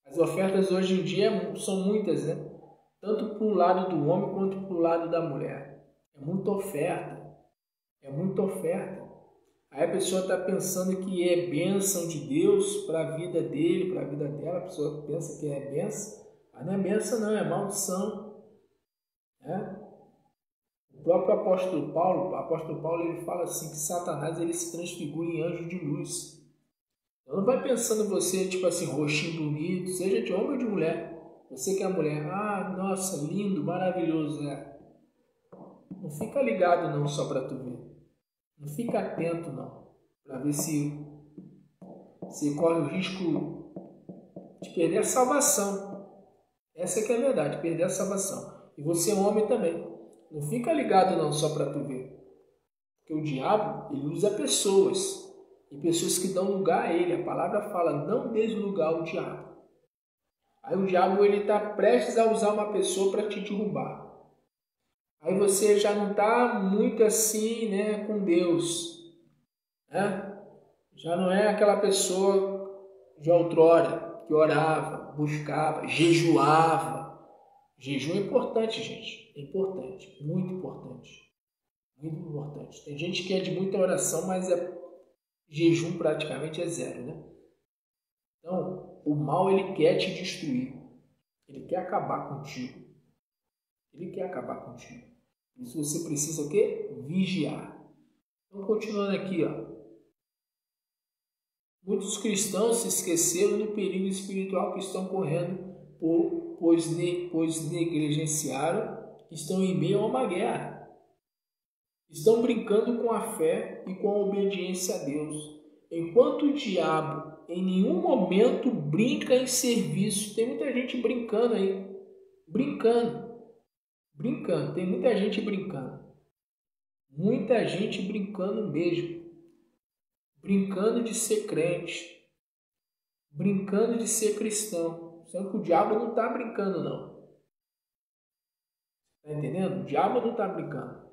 As ofertas hoje em dia são muitas, né? Tanto para o lado do homem quanto para o lado da mulher. É muita oferta. Aí a pessoa está pensando que é bênção de Deus para a vida dele, para a vida dela. A pessoa pensa que é bênção, mas não é bênção não, é maldição. Né? O próprio apóstolo Paulo ele fala assim que Satanás ele se transfigura em anjo de luz. Então não vai pensando você, tipo assim, roxinho bonito, seja de homem ou de mulher. Você que é mulher, nossa, lindo, maravilhoso, né? Não fica ligado não só para tu ver. Não fica atento não, para ver se corre o risco de perder a salvação. Essa que é a verdade, perder a salvação. E você é homem também. Não fica ligado não só para tu ver. Porque o diabo, ele usa pessoas. E pessoas que dão lugar a ele. A palavra fala, não dês lugar ao diabo. Aí o diabo ele está prestes a usar uma pessoa para te derrubar. Aí você já não está muito assim, né, com Deus, né? Já não é aquela pessoa de outrora que orava, buscava, jejuava. Jejum é importante, gente. É importante, muito importante. Muito importante. Tem gente que é de muita oração, mas jejum praticamente é zero, né? O mal, ele quer te destruir. Ele quer acabar contigo. Ele quer acabar contigo. Por isso você precisa o quê? Vigiar. Então, continuando aqui, ó. Muitos cristãos se esqueceram do perigo espiritual que estão correndo, pois negligenciaram, estão em meio a uma guerra. Estão brincando com a fé e com a obediência a Deus. Enquanto o diabo em nenhum momento brinca em serviço. Tem muita gente brincando aí. Brincando. Tem muita gente brincando. Muita gente brincando mesmo. Brincando de ser crente. Brincando de ser cristão. Sendo que o diabo não está brincando, não. Está entendendo? O diabo não está brincando.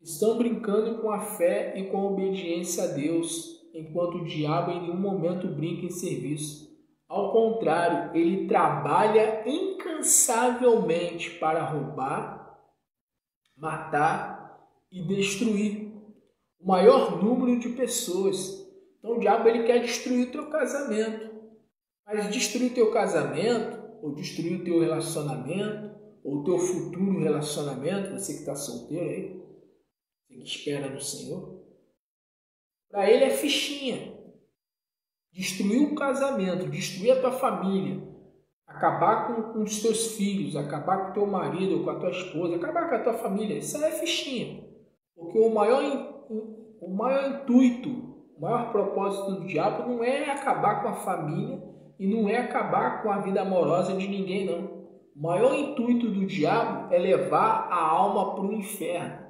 Estão brincando com a fé e com a obediência a Deus, enquanto o diabo em nenhum momento brinca em serviço. Ao contrário, ele trabalha incansavelmente para roubar, matar e destruir o maior número de pessoas. Então o diabo ele quer destruir o teu casamento. Mas destruir o teu casamento, ou destruir o teu relacionamento, ou o teu futuro relacionamento, você que está solteiro aí, você que espera no Senhor, para ele é fichinha. Destruir o casamento, destruir a tua família, acabar com os teus filhos, acabar com o teu marido ou com a tua esposa, acabar com a tua família, isso aí é fichinha. Porque o maior intuito, o maior propósito do diabo não é acabar com a família e não é acabar com a vida amorosa de ninguém, não. O maior intuito do diabo é levar a alma para o inferno.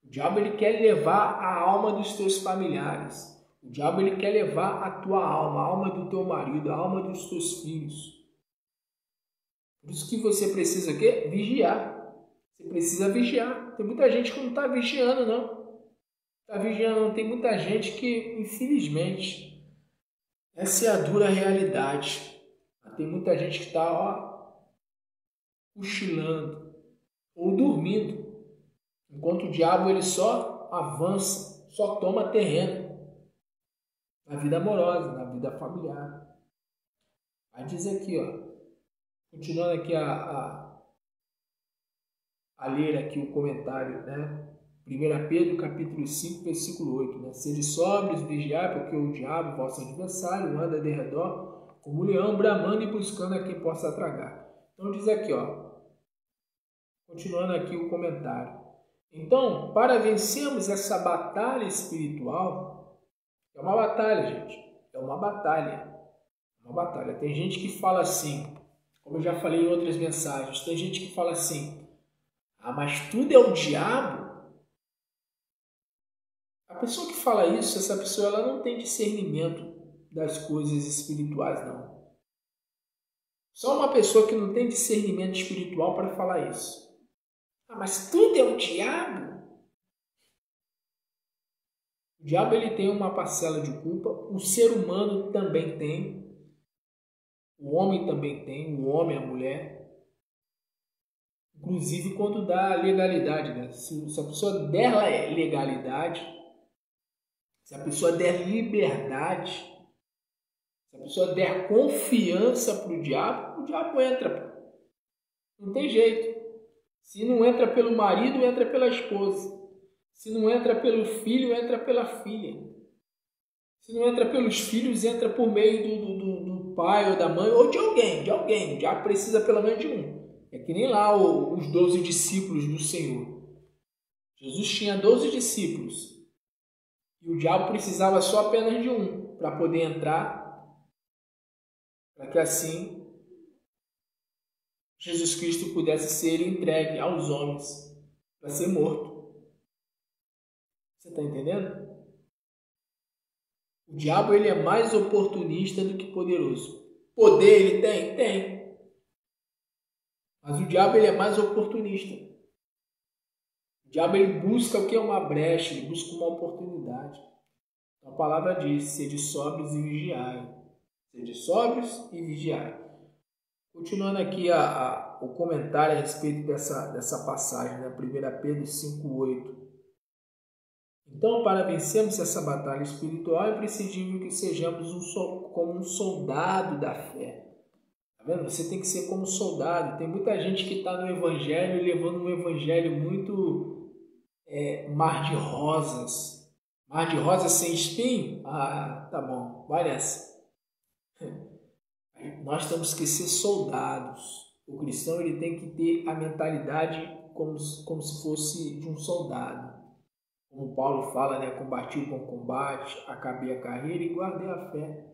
O diabo ele quer levar a alma dos teus familiares. O diabo ele quer levar a tua alma, a alma do teu marido, a alma dos teus filhos. Por isso que você precisa o quê? Vigiar. Você precisa vigiar. Tem muita gente que não está vigiando, não. Está vigiando, não. Tem muita gente que, infelizmente, essa é a dura realidade. Tem muita gente que está cochilando ou dormindo, enquanto o diabo ele só avança, só toma terreno na vida amorosa, na vida familiar. Aí diz aqui, ó, continuando aqui a ler aqui o comentário, né? 1 Pedro capítulo 5, versículo 8, né? Sede sóbrios, vigiai, porque o diabo, vosso adversário, anda de redor como leão, bramando e buscando a quem possa tragar. Então diz aqui, ó, continuando aqui o comentário. Então, para vencermos essa batalha espiritual, é uma batalha, gente, é uma batalha. Uma batalha. Tem gente que fala assim, como eu já falei em outras mensagens, tem gente que fala assim, mas tudo é o diabo. A pessoa que fala isso, essa pessoa ela não tem discernimento das coisas espirituais, não. Só uma pessoa que não tem discernimento espiritual para falar isso. Mas tudo é o diabo? O diabo ele tem uma parcela de culpa, o ser humano também tem. O homem também tem, o homem, a mulher. Inclusive quando dá legalidade, né? Se a pessoa der legalidade, se a pessoa der liberdade, se a pessoa der confiança para o diabo entra. Não tem jeito. Se não entra pelo marido, entra pela esposa. Se não entra pelo filho, entra pela filha. Se não entra pelos filhos, entra por meio do pai ou da mãe ou de alguém. Já precisa pelo menos de um. É que nem lá os 12 discípulos do Senhor. Jesus tinha 12 discípulos. E o diabo precisava só apenas de um para poder entrar, para que assim Jesus Cristo pudesse ser entregue aos homens para ser morto. Você está entendendo? O diabo ele é mais oportunista do que poderoso. Poder ele tem? Tem. Mas o diabo ele é mais oportunista. O diabo ele busca o que é uma brecha, ele busca uma oportunidade. Então, a palavra diz, sede sóbrios e vigiai. Sede sóbrios e vigiai. Continuando aqui o comentário a respeito dessa passagem, né? 1 Pedro 5,8. Então, para vencermos essa batalha espiritual, é imprescindível que sejamos como um soldado da fé. Tá vendo? Você tem que ser como soldado. Tem muita gente que está no evangelho, levando um evangelho muito mar de rosas. Mar de rosas sem espinho? Ah, tá bom, vai nessa. Nós temos que ser soldados. O cristão ele tem que ter a mentalidade como se fosse de um soldado. Como Paulo fala, né? Combati o bom combate, acabei a carreira e guardei a fé.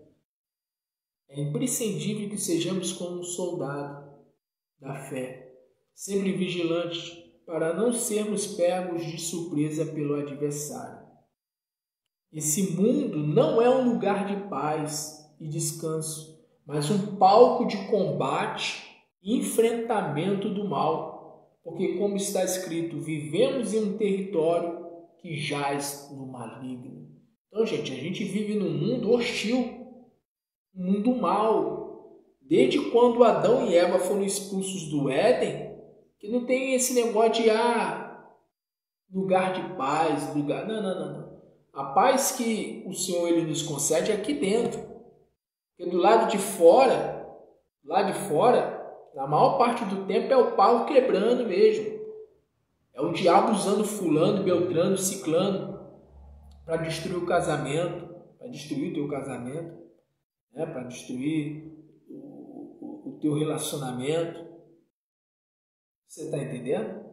É imprescindível que sejamos como um soldado da fé, sempre vigilantes para não sermos pegos de surpresa pelo adversário. Esse mundo não é um lugar de paz e descanso, mas um palco de combate e enfrentamento do mal. Porque, como está escrito, vivemos em um território que jaz no maligno. Então, gente, a gente vive num mundo hostil, um mundo mau. Desde quando Adão e Eva foram expulsos do Éden, que não tem esse negócio de lugar de paz, lugar... Não. A paz que o Senhor ele nos concede é aqui dentro. Porque do lado de fora, na maior parte do tempo é o pau quebrando mesmo. É o diabo usando fulano, beltrano, ciclano para destruir o casamento, para destruir o teu casamento, né? Para destruir o teu relacionamento. Você está entendendo?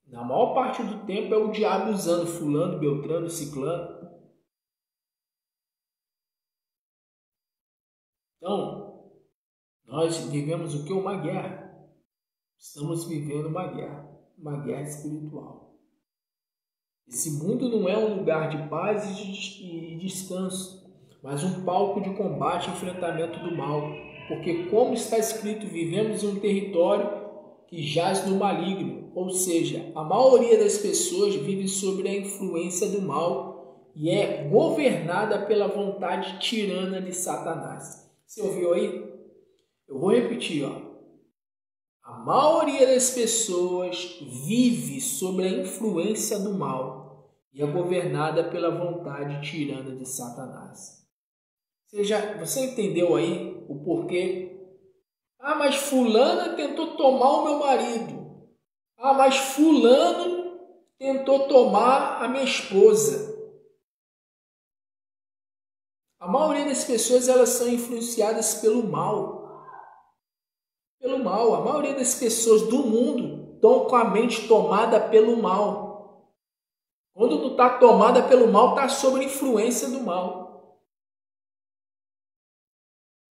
Na maior parte do tempo é o diabo usando fulano, beltrano, ciclano. Então, nós vivemos o que? Uma guerra. Estamos vivendo uma guerra espiritual. Esse mundo não é um lugar de paz e descanso, mas um palco de combate e enfrentamento do mal. Porque, como está escrito, vivemos em um território que jaz no maligno. Ou seja, a maioria das pessoas vive sob a influência do mal e é governada pela vontade tirana de Satanás. Você ouviu aí? Eu vou repetir, ó. A maioria das pessoas vive sob a influência do mal e é governada pela vontade tirana de Satanás. Você entendeu aí o porquê? Ah, mas fulana tentou tomar o meu marido. Ah, mas fulano tentou tomar a minha esposa. A maioria das pessoas elas são influenciadas pelo mal. Pelo mal. A maioria das pessoas do mundo estão com a mente tomada pelo mal. Quando tu está tomada pelo mal, está sob a influência do mal.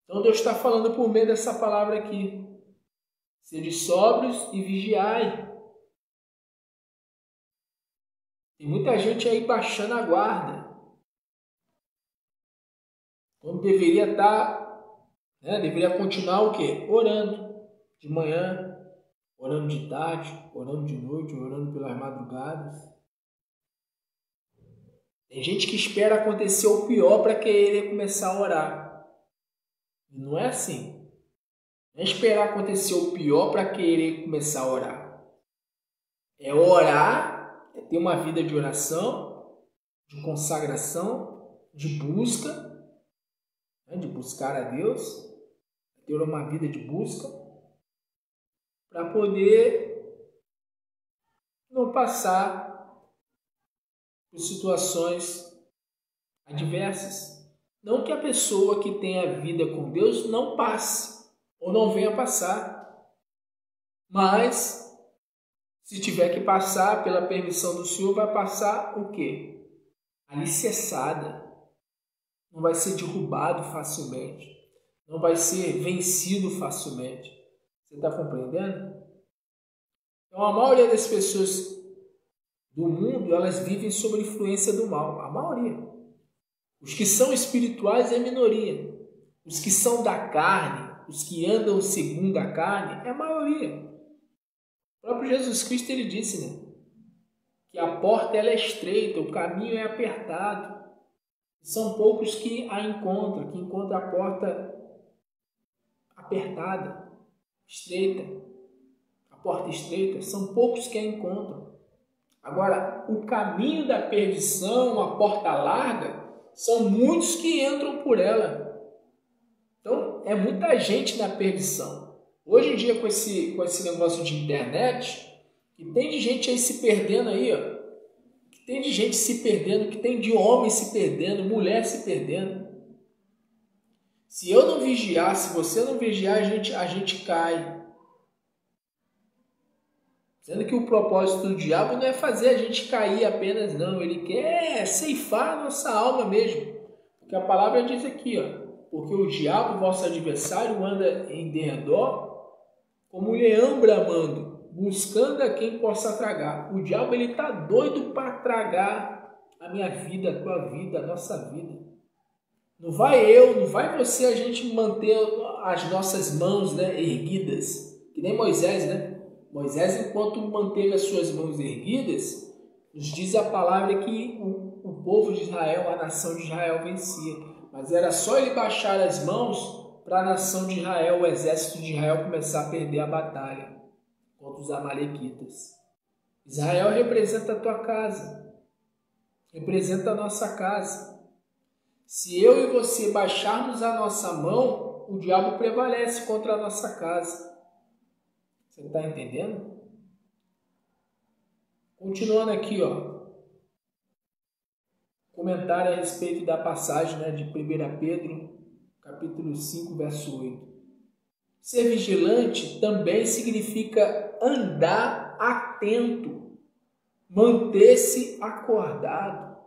Então Deus está falando por meio dessa palavra aqui. Sede sóbrios e vigiai. Tem muita gente aí baixando a guarda. Quando deveria estar, deveria continuar o quê? Orando. De manhã, orando de tarde, orando de noite, orando pelas madrugadas. Tem gente que espera acontecer o pior para querer começar a orar. E não é assim. Não é esperar acontecer o pior para querer começar a orar. É orar, é ter uma vida de oração, de consagração, de busca, de buscar a Deus, ter uma vida de busca, para poder não passar por situações adversas. Não que a pessoa que tenha vida com Deus não passe ou não venha passar, mas se tiver que passar pela permissão do Senhor, vai passar o quê? Alicerçada. Não vai ser derrubado facilmente. Não vai ser vencido facilmente. Você está compreendendo? Então, a maioria das pessoas do mundo, elas vivem sob a influência do mal. A maioria. Os que são espirituais é a minoria. Os que são da carne, os que andam segundo a carne, é a maioria. O próprio Jesus Cristo, ele disse, que a porta ela é estreita, o caminho é apertado. São poucos que a encontram, que encontram a porta apertada, estreita. A porta estreita, são poucos que a encontram. Agora, o caminho da perdição, a porta larga, são muitos que entram por ela. Então, é muita gente na perdição. Hoje em dia, com esse negócio de internet, que tem de gente aí se perdendo aí, ó. Que tem de gente se perdendo, que tem de homem se perdendo, mulher se perdendo. Se eu não vigiar, se você não vigiar, a gente cai. Sendo que o propósito do diabo não é fazer a gente cair apenas, não. Ele quer ceifar a nossa alma mesmo. Porque a palavra diz aqui, ó. Porque o diabo, vosso adversário, anda em derredor como um leão bramando, buscando a quem possa tragar. O diabo, ele está doido para tragar a minha vida, a tua vida, a nossa vida. Não vai eu, não vai você, a gente manter as nossas mãos, né, erguidas. Que nem Moisés, né? Moisés, enquanto manteve as suas mãos erguidas, nos diz a palavra que o povo de Israel, a nação de Israel vencia. Mas era só ele baixar as mãos para a nação de Israel, o exército de Israel começar a perder a batalha contra os amalequitas. Israel representa a tua casa, representa a nossa casa. Se eu e você baixarmos a nossa mão, o diabo prevalece contra a nossa casa. Você está entendendo? Continuando aqui, ó. Comentário a respeito da passagem, né, de 1 Pedro, capítulo 5, verso 8. Ser vigilante também significa andar atento, manter-se acordado,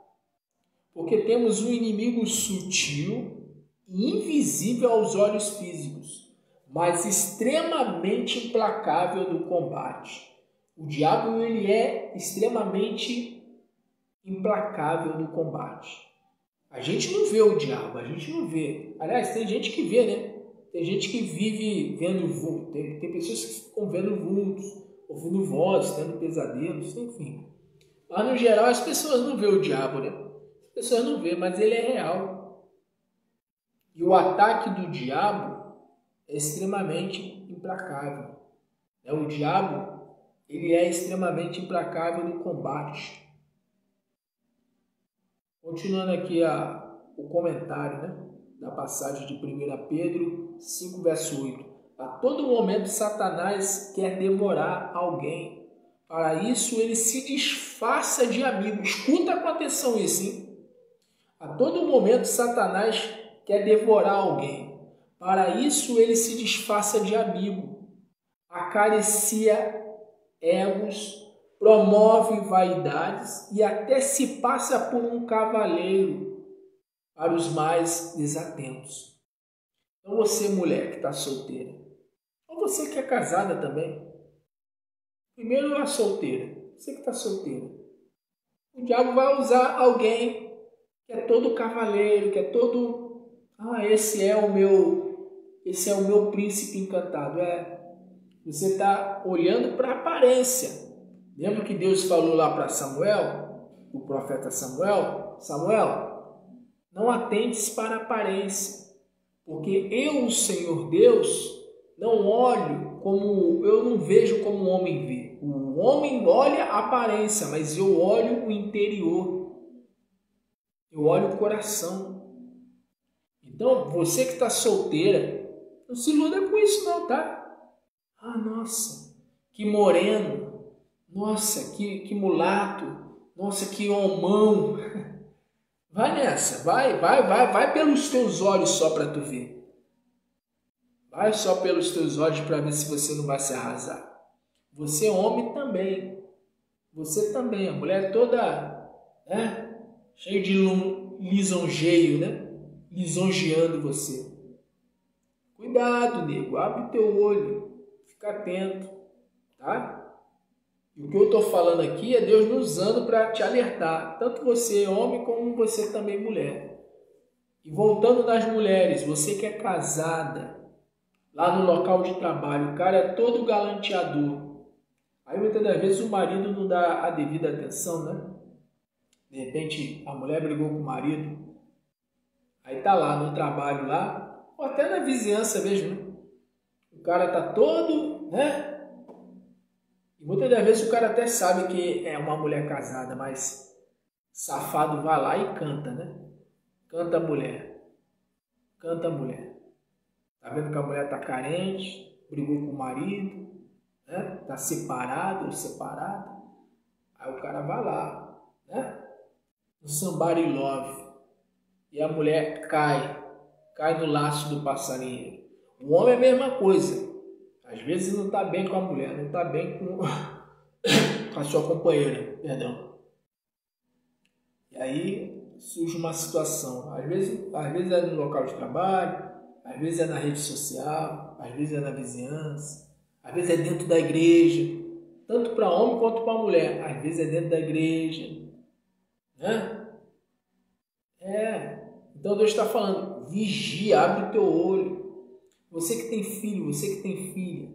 porque temos um inimigo sutil e invisível aos olhos físicos, mas extremamente implacável no combate. O diabo, ele é extremamente implacável no combate. A gente não vê o diabo, a gente não vê. Aliás, tem gente que vê, né? Tem gente que vive vendo vultos, tem pessoas que ficam vendo vultos, ouvindo vozes, tendo pesadelos, enfim. Mas no geral as pessoas não vê o diabo, né? As pessoas não vê, mas ele é real. E o ataque do diabo é extremamente implacável. O diabo, ele é extremamente implacável no combate. Continuando aqui o comentário, né, da passagem de 1 Pedro 5, verso 8. A todo momento Satanás quer devorar alguém. Para isso ele se disfarça de amigo. Escuta com atenção isso, hein? A todo momento Satanás quer devorar alguém. Para isso ele se disfarça de amigo. Acaricia egos, promove vaidades e até se passa por um cavaleiro para os mais desatentos. Então você, mulher que está solteira, ou você que é casada também, primeiro a solteira, você que está solteira, o diabo vai usar alguém que é todo cavaleiro, que é todo, esse é o meu príncipe encantado. Você está olhando para a aparência. Lembra que Deus falou lá para Samuel, o profeta Samuel? Samuel, não atentes para a aparência, porque eu, o Senhor Deus, eu não vejo como o homem vê. O homem olha a aparência, mas eu olho o interior. Eu olho o coração. Então, você que está solteira, não se iluda com isso não, tá? Nossa, que moreno, nossa, que mulato, nossa, que homão. Vai nessa, vai pelos teus olhos só para tu ver. Vai só pelos teus olhos para ver se você não vai se arrasar. Você homem também, você também, a mulher toda, né, cheia de lisonjeio, né, lisonjeando você. Cuidado, nego, abre o teu olho. Fica atento, tá? E o que eu estou falando aqui é Deus nos usando para te alertar, tanto você homem como você também mulher. E voltando nas mulheres, você que é casada, lá no local de trabalho, o cara é todo galanteador. Aí muitas das vezes o marido não dá a devida atenção, né? De repente a mulher brigou com o marido, aí tá lá no trabalho lá, ou até na vizinhança mesmo, né? O cara tá todo, né, E muitas das vezes o cara até sabe que é uma mulher casada, mas safado vai lá e canta, né? Canta a mulher. Canta a mulher. Tá vendo que a mulher tá carente, brigou com o marido, né? Tá separado ou separada. Aí o cara vai lá, né? No somebody love. E a mulher cai no laço do passarinho. O homem é a mesma coisa. Às vezes não está bem com a mulher, não está bem com a sua companheira, perdão. E aí surge uma situação. Às vezes é no local de trabalho, às vezes é na rede social, às vezes é na vizinhança, às vezes é dentro da igreja, tanto para homem quanto para mulher. Às vezes é dentro da igreja, né? Então Deus está falando, vigia, abre o teu olho. Você que tem filho, você que tem filha,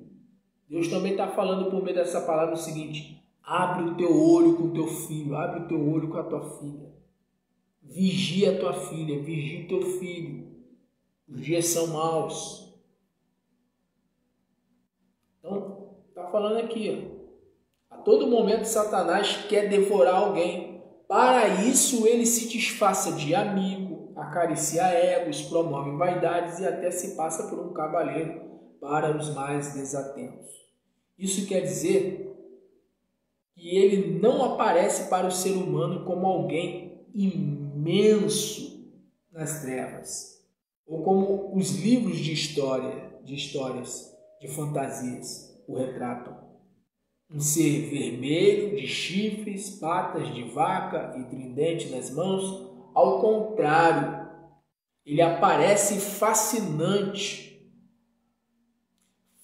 Deus também está falando por meio dessa palavra o seguinte: abre o teu olho com o teu filho, abre o teu olho com a tua filha. Vigia a tua filha, vigia o teu filho. Os dias são maus. Então, está falando aqui, ó. A todo momento Satanás quer devorar alguém. Para isso ele se disfarça de amigo, acaricia egos, promove vaidades e até se passa por um cavaleiro para os mais desatentos. Isso quer dizer que ele não aparece para o ser humano como alguém imenso nas trevas, ou como os livros de histórias, de fantasias o retratam. Um ser vermelho, de chifres, patas de vaca e tridente nas mãos. Ao contrário, ele aparece fascinante,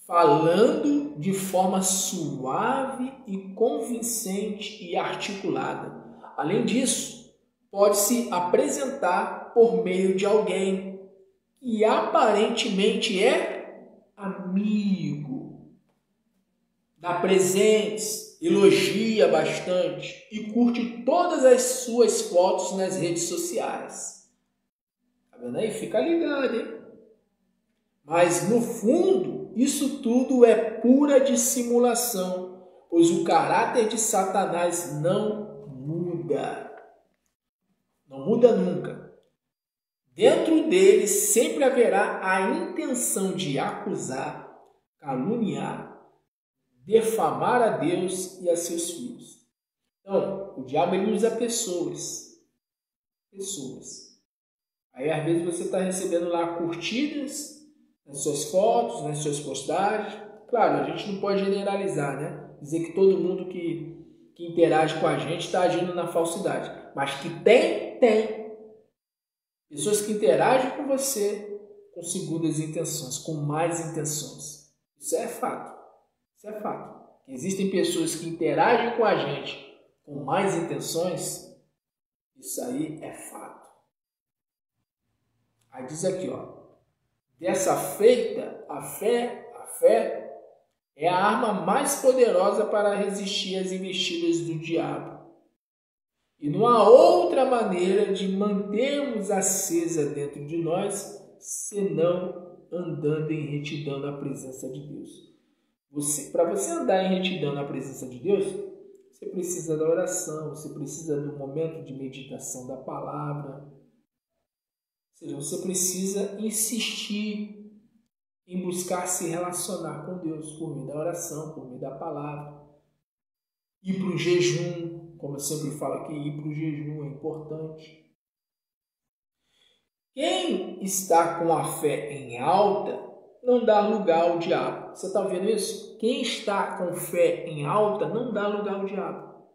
falando de forma suave e convincente e articulada. Além disso, pode-se apresentar por meio de alguém que aparentemente é amigo. Dá presentes, elogia bastante e curte todas as suas fotos nas redes sociais. Tá vendo aí? Fica ligado, hein? Mas no fundo, isso tudo é pura dissimulação, pois o caráter de Satanás não muda. Não muda nunca. Dentro dele sempre haverá a intenção de acusar, caluniar, defamar a Deus e a seus filhos. Então, o diabo ele usa pessoas. Aí, às vezes, você está recebendo lá curtidas nas suas fotos, nas suas postagens. Claro, a gente não pode generalizar, né? Dizer que todo mundo que interage com a gente está agindo na falsidade. Mas que tem. Pessoas que interagem com você com segundas intenções, com más intenções. Isso é fato. Isso é fato. Existem pessoas que interagem com a gente com más intenções. Isso aí é fato. Aí diz aqui, ó. Dessa feita, a fé é a arma mais poderosa para resistir às investidas do diabo. E não há outra maneira de mantermos acesa dentro de nós, senão andando em retidão na presença de Deus. Para você andar em retidão na presença de Deus, você precisa da oração, você precisa do momento de meditação da palavra. Ou seja, você precisa insistir em buscar se relacionar com Deus por meio da oração, por meio da palavra. Ir para o jejum, como eu sempre falo aqui, ir para o jejum é importante. Quem está com a fé em alta não dá lugar ao diabo. Você está vendo isso? Quem está com fé em alta não dá lugar ao diabo.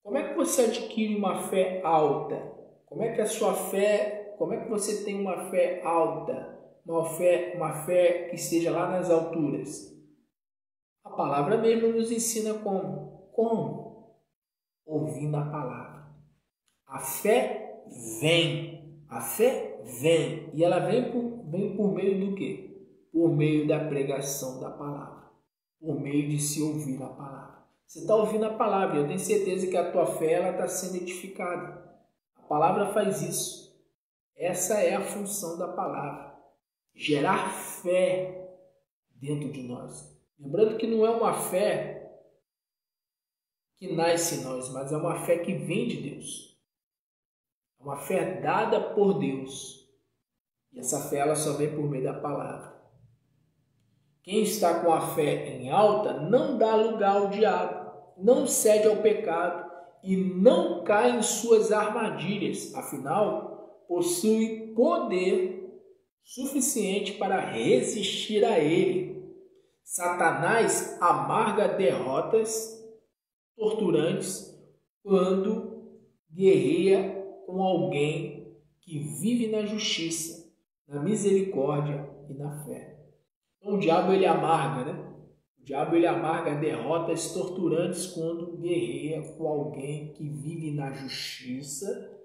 Como é que você adquire uma fé alta? Como é que você tem uma fé alta? Uma fé que esteja lá nas alturas? A palavra mesmo nos ensina como? Como? Ouvindo a palavra. A fé vem. E ela vem por meio do quê? Por meio da pregação da palavra, por meio de se ouvir a palavra. Você está ouvindo a palavra, eu tenho certeza que a tua fé está sendo edificada. A palavra faz isso. Essa é a função da palavra, gerar fé dentro de nós. Lembrando que não é uma fé que nasce em nós, mas é uma fé que vem de Deus. É uma fé dada por Deus. E essa fé ela só vem por meio da palavra. Quem está com a fé em alta não dá lugar ao diabo, não cede ao pecado e não cai em suas armadilhas. Afinal, possui poder suficiente para resistir a ele. Satanás amarga derrotas torturantes quando guerreia com alguém que vive na justiça, na misericórdia e na fé. Então o diabo ele amarga, né? O diabo ele amarga derrotas torturantes quando guerreia com alguém que vive na justiça,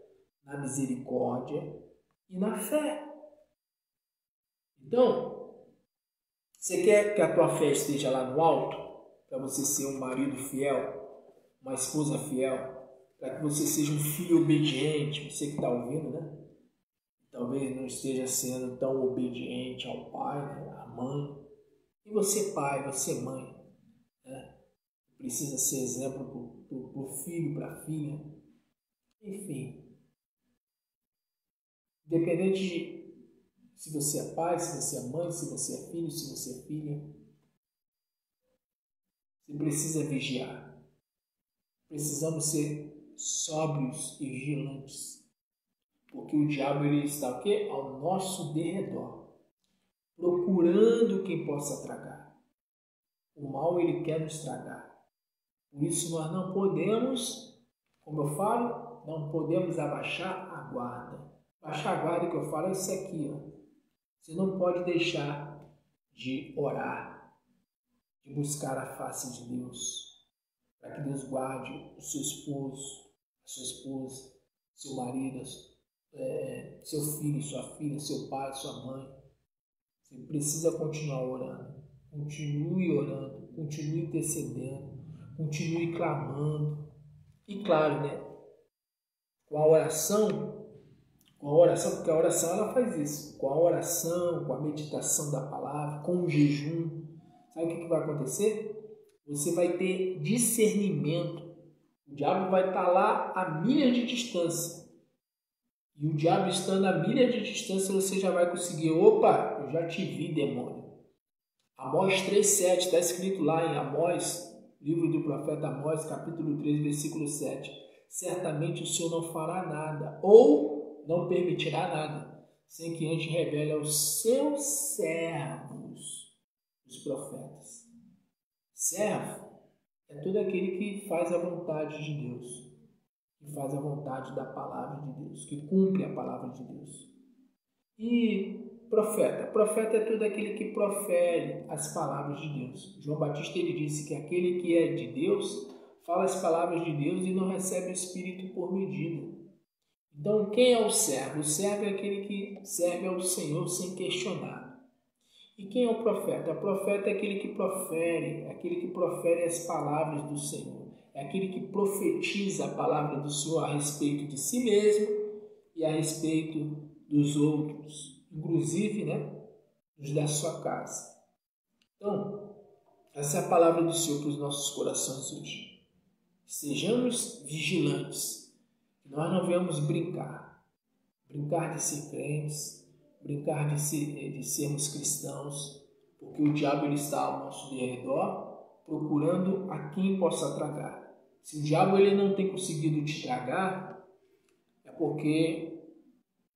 na misericórdia e na fé. Então, você quer que a tua fé esteja lá no alto? Para você ser um marido fiel, uma esposa fiel, para que você seja um filho obediente, você que está ouvindo, né? Talvez não esteja sendo tão obediente ao pai, né? À mãe. E você pai, você mãe, né? Precisa ser exemplo para o filho, para a filha. Enfim, independente de se você é pai, se você é mãe, se você é filho, se você é filha, você precisa vigiar. Precisamos ser sóbrios e vigilantes. Porque o diabo ele está o quê? Ao nosso derredor, procurando quem possa tragar. O mal ele quer nos tragar. Por isso nós não podemos, como eu falo, não podemos abaixar a guarda. Baixar a guarda que eu falo é isso aqui, ó. Você não pode deixar de orar, de buscar a face de Deus, para que Deus guarde o seu esposo, a sua esposa, seu marido, seu filho, sua filha, seu pai, sua mãe. Você precisa continuar orando. Continue orando, continue intercedendo, continue clamando. E claro, né? Com a oração, porque a oração ela faz isso. Com a oração, com a meditação da palavra, com o jejum, sabe o que vai acontecer? Você vai ter discernimento. O diabo vai estar lá a milhas de distância. E o diabo estando a milhas de distância, você já vai conseguir. Opa, eu já te vi, demônio. Amós 3,7, está escrito lá em Amós, livro do profeta Amós, capítulo 3, versículo 7. Certamente o Senhor não fará nada, ou não permitirá nada, sem que antes revele aos seus servos, os profetas. Servo é todo aquele que faz a vontade de Deus, que faz a vontade da palavra de Deus, que cumpre a palavra de Deus. E profeta é todo aquele que profere as palavras de Deus. João Batista ele disse que aquele que é de Deus fala as palavras de Deus e não recebe o Espírito por medida. Então, quem é o servo? O servo é aquele que serve ao Senhor sem questionar. E quem é o profeta? O profeta é aquele que profere as palavras do Senhor. É aquele que profetiza a palavra do Senhor a respeito de si mesmo e a respeito dos outros, inclusive, né, os da sua casa. Então, essa é a palavra do Senhor para os nossos corações hoje. Sejamos vigilantes, que nós não venhamos brincar de ser crentes, brincar de sermos cristãos, porque o diabo ele está ao nosso derredor, procurando a quem possa tragar. Se o diabo ele não tem conseguido te tragar, é porque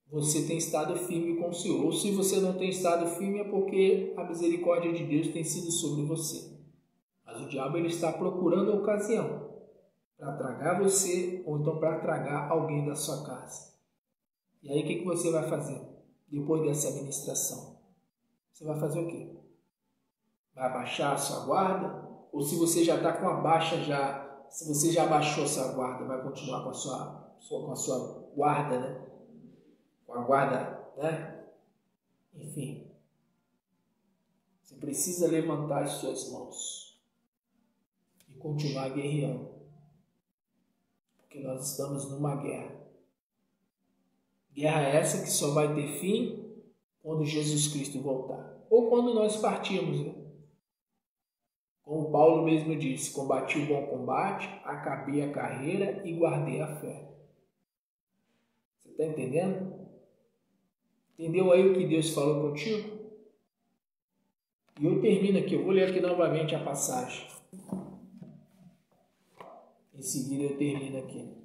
você tem estado firme com o Senhor. Ou se você não tem estado firme, é porque a misericórdia de Deus tem sido sobre você. Mas o diabo ele está procurando a ocasião para tragar você ou então para tragar alguém da sua casa. E aí o que você vai fazer depois dessa ministração? Você vai fazer o quê? Vai abaixar a sua guarda? Ou se você já está com a baixa se você já abaixou a sua guarda, vai continuar com a sua guarda, né? Com a guarda, né? Enfim, você precisa levantar as suas mãos e continuar guerreando, porque nós estamos numa guerra. Guerra essa que só vai ter fim quando Jesus Cristo voltar, ou quando nós partirmos, né? Como Paulo mesmo disse, combati o bom combate, acabei a carreira e guardei a fé. Você está entendendo? Entendeu aí o que Deus falou contigo? E eu termino aqui, eu vou ler aqui novamente a passagem. Em seguida eu termino aqui.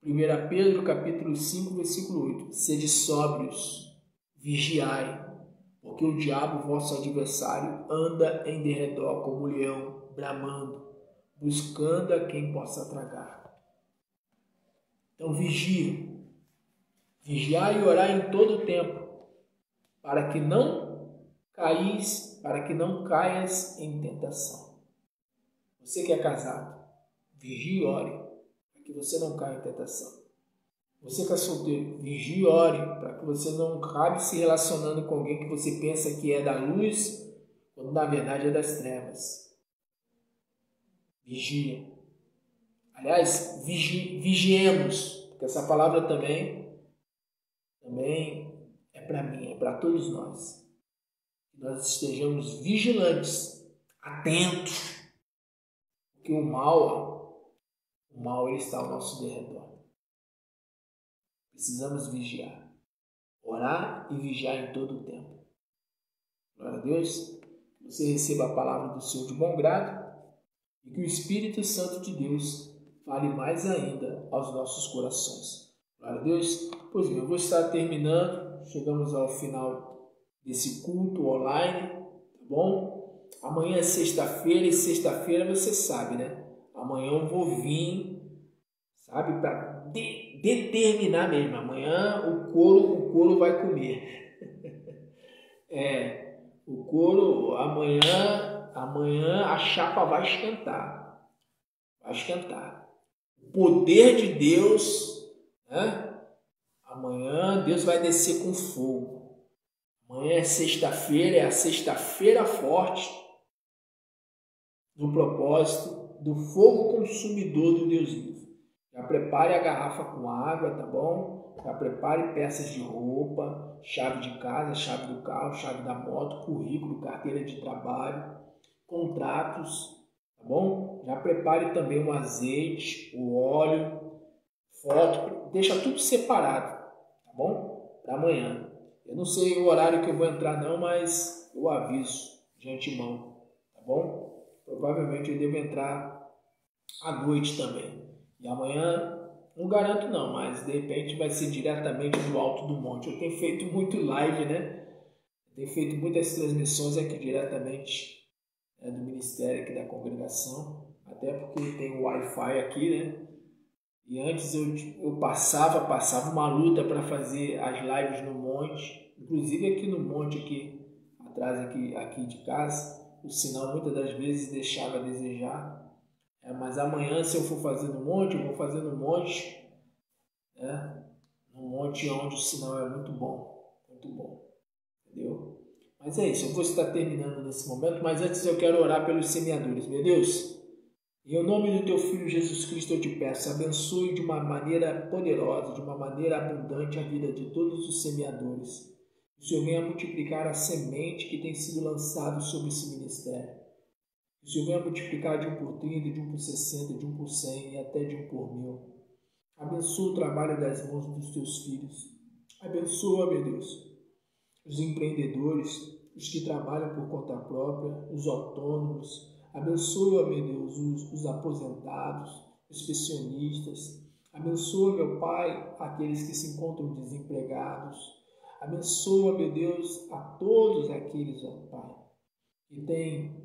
1 Pedro, capítulo 5, versículo 8. Sede sóbrios, vigiai, porque o diabo, vosso adversário, anda em derredor como leão, bramando, buscando a quem possa tragar. Então vigia. Vigiai e orai em todo o tempo, para que não caias em tentação. Você que é casado, vigie e ore, para que você não caia em tentação. Você que é solteiro, vigie e ore, para que você não acabe se relacionando com alguém que você pensa que é da luz, quando na verdade é das trevas. Vigia. Aliás, vigiemos, porque essa palavra também é para mim, é para todos nós. Que nós estejamos vigilantes, atentos, porque o mal ele está ao nosso derredor. Precisamos vigiar, orar e vigiar em todo o tempo. Glória a Deus, que você receba a palavra do Senhor de bom grado e que o Espírito Santo de Deus fale mais ainda aos nossos corações. Glória a Deus. Pois bem, eu vou estar terminando, chegamos ao final desse culto online, tá bom? Amanhã é sexta-feira e sexta-feira você sabe, né? Amanhã eu vou vir, sabe, para determinar mesmo. Amanhã o couro vai comer. O couro, amanhã a chapa vai esquentar. Vai esquentar. O poder de Deus, né? Amanhã Deus vai descer com fogo. Amanhã é sexta-feira, é a sexta-feira forte do propósito do fogo consumidor do Deus vivo. Já prepare a garrafa com água, tá bom? Já prepare peças de roupa, chave de casa, chave do carro, chave da moto, currículo, carteira de trabalho, contratos, tá bom? Já prepare também o azeite, o óleo, foto, deixa tudo separado, tá bom? Para amanhã. Eu não sei o horário que eu vou entrar não, mas eu aviso de antemão, tá bom? Provavelmente eu devo entrar à noite também. E amanhã, não garanto não, mas de repente vai ser diretamente do alto do monte. Eu tenho feito muito live, né? Eu tenho feito muitas transmissões aqui diretamente do ministério aqui da congregação, até porque tem o Wi-Fi aqui, né? E antes eu passava uma luta para fazer as lives no monte, inclusive aqui no monte, aqui atrás aqui de casa, o sinal muitas das vezes deixava a desejar. Mas amanhã, se eu for fazer no monte, eu vou fazer no monte, né? No monte onde o sinal é muito bom, entendeu? Mas é isso, eu vou estar terminando nesse momento, mas antes eu quero orar pelos semeadores. Meu Deus, em nome do Teu Filho Jesus Cristo eu te peço, abençoe de uma maneira poderosa, de uma maneira abundante a vida de todos os semeadores. Que o Senhor venha multiplicar a semente que tem sido lançada sobre esse ministério. Que o Senhor venha multiplicar de 1 por 30, de 1 por 60, de 1 por 100 e até de 1 por 1000. Abençoa o trabalho das mãos dos Teus filhos. Abençoa, meu Deus, os empreendedores, os que trabalham por conta própria, os autônomos. Abençoa, meu Deus, os aposentados, os pensionistas. Abençoa, meu Pai, aqueles que se encontram desempregados. Abençoa, meu Deus, a todos aqueles, ó Pai, que têm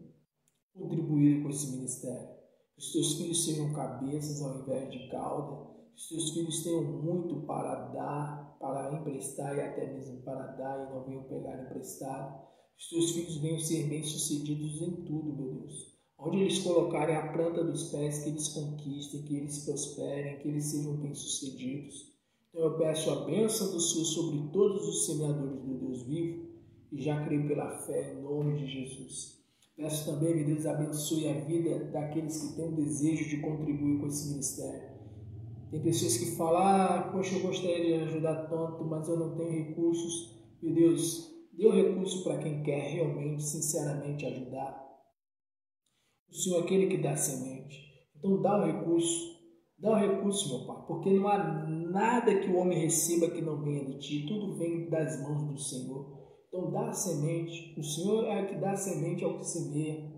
contribuído com esse ministério. Que os Teus filhos sejam cabeças ao invés de cauda. Que os Teus filhos tenham muito para dar, para emprestar e até mesmo para dar e não venham pegar emprestado. Que os Teus filhos venham ser bem-sucedidos em tudo, meu Deus. Onde eles colocarem a planta dos pés, que eles conquistem, que eles prosperem, que eles sejam bem-sucedidos. Então eu peço a bênção do Senhor sobre todos os semeadores do Deus vivo e já creio pela fé em nome de Jesus. Peço também, meu Deus, abençoe a vida daqueles que têm o desejo de contribuir com esse ministério. Tem pessoas que falam, poxa, eu gostaria de ajudar tanto, mas eu não tenho recursos. Meu Deus, Dê o recurso para quem quer realmente, sinceramente ajudar. O Senhor é aquele que dá semente. Então dá o recurso, meu Pai, porque não há nada que o homem receba que não venha de Ti, tudo vem das mãos do Senhor. Então dá a semente, o Senhor é o que dá a semente ao que semeia.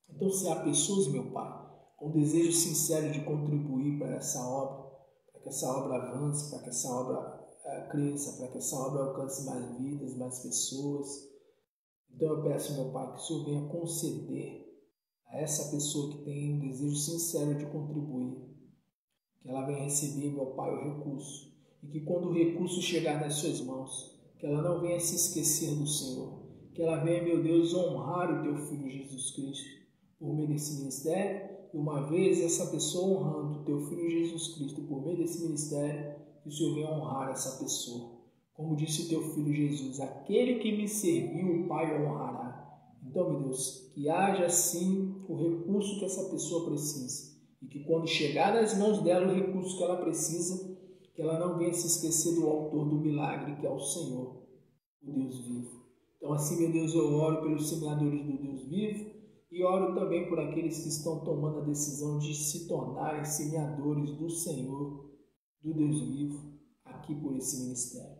Então se há pessoas, meu Pai, com desejo sincero de contribuir para essa obra, para que essa obra avance, para que essa obra cresça, para que essa obra alcance mais vidas, mais pessoas. Então eu peço, meu Pai, que o Senhor venha conceder a essa pessoa que tem um desejo sincero de contribuir, que ela venha receber, meu Pai, o recurso. E que quando o recurso chegar nas suas mãos, que ela não venha se esquecer do Senhor. Que ela venha, meu Deus, honrar o Teu Filho Jesus Cristo por meio desse ministério. E uma vez essa pessoa honrando o Teu Filho Jesus Cristo por meio desse ministério, que o Senhor venha honrar essa pessoa. Como disse o Teu Filho Jesus, aquele que me serviu, o Pai o honrará. Então, meu Deus, que haja sim o recurso que essa pessoa precisa. E que quando chegar nas mãos dela o recurso que ela precisa, que ela não venha se esquecer do autor do milagre, que é o Senhor, o Deus vivo. Então, assim, meu Deus, eu oro pelos semeadores do Deus vivo e oro também por aqueles que estão tomando a decisão de se tornarem semeadores do Senhor, do Deus vivo, aqui por esse ministério.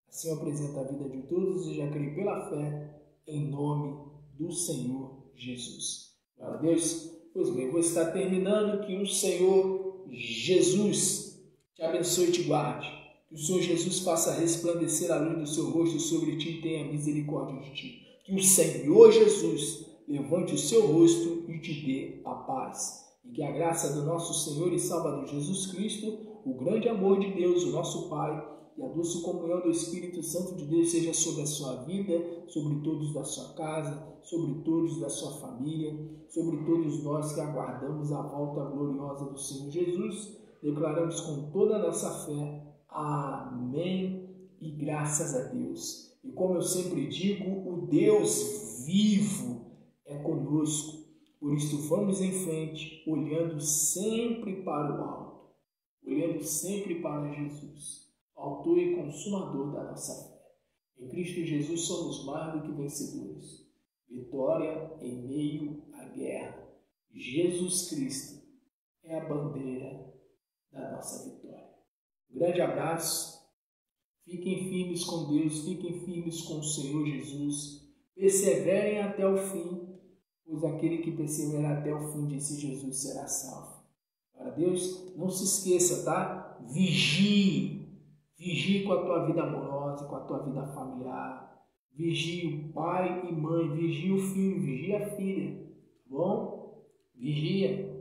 Assim eu apresento a vida de todos e já creio pela fé, em nome do Senhor Jesus. Glória a Deus. Pois bem, vou estar terminando. Que o Senhor Jesus te abençoe e te guarde. Que o Senhor Jesus faça resplandecer a luz do seu rosto sobre ti e tenha misericórdia de ti. Que o Senhor Jesus levante o seu rosto e te dê a paz. E que a graça do nosso Senhor e Salvador Jesus Cristo, o grande amor de Deus, o nosso Pai, e a doce comunhão do Espírito Santo de Deus seja sobre a sua vida, sobre todos da sua casa, sobre todos da sua família, sobre todos nós que aguardamos a volta gloriosa do Senhor Jesus. Declaramos com toda a nossa fé, amém e graças a Deus. E como eu sempre digo, o Deus vivo é conosco. Por isso vamos em frente, olhando sempre para o alto, olhando sempre para Jesus, autor e consumador da nossa fé. Em Cristo Jesus somos mais do que vencedores. Vitória em meio à guerra. Jesus Cristo é a bandeira da nossa vitória. Um grande abraço. Fiquem firmes com Deus, fiquem firmes com o Senhor Jesus. Perseverem até o fim, pois aquele que perseverar até o fim, disse Jesus, será salvo. Para Deus, não se esqueça, tá? Vigie. Vigie com a tua vida amorosa, com a tua vida familiar. Vigie o pai e mãe, vigie o filho, vigie a filha. Tá bom? Vigia.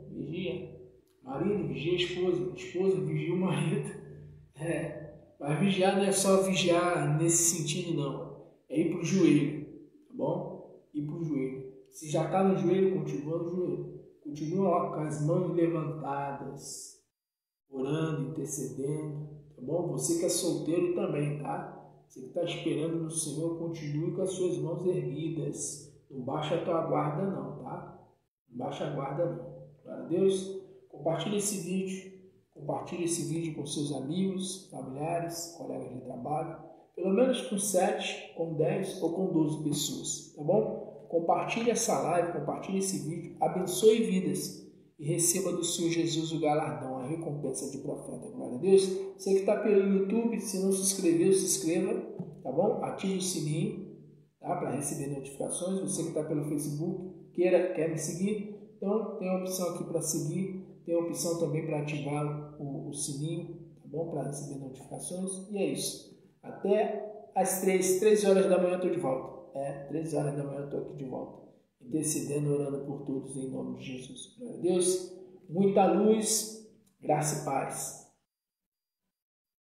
Marido, vigia a esposa. Esposa, vigia o marido. Mas vigiar não é só vigiar nesse sentido, não. É ir para o joelho. Tá bom? Ir para o joelho. Se já está no joelho, continua no joelho. Continua com as mãos levantadas, orando, intercedendo. Tá bom? Você que é solteiro também, tá? Você que está esperando no Senhor, continue com as suas mãos erguidas. Não baixa a tua guarda não, tá? Não baixa a guarda não. Glória a Deus. Compartilhe esse vídeo. Compartilhe esse vídeo com seus amigos, familiares, colegas de trabalho. Pelo menos com 7, com 10 ou com 12 pessoas, tá bom? Compartilhe essa live, compartilhe esse vídeo. Abençoe vidas. E receba do Senhor Jesus o galardão, a recompensa de profeta. Glória a Deus. Você que está pelo YouTube, se não se inscreveu, se inscreva, tá bom? Ative o sininho, tá? Para receber notificações. Você que está pelo Facebook, quer me seguir, então tem a opção aqui para seguir, tem a opção também para ativar o sininho, tá bom? Para receber notificações. E é isso. Até às 3 horas da manhã eu estou de volta. 3 horas da manhã eu estou aqui de volta. Intercedendo, orando por todos em nome de Jesus. Glória a Deus, muita luz, graça e paz.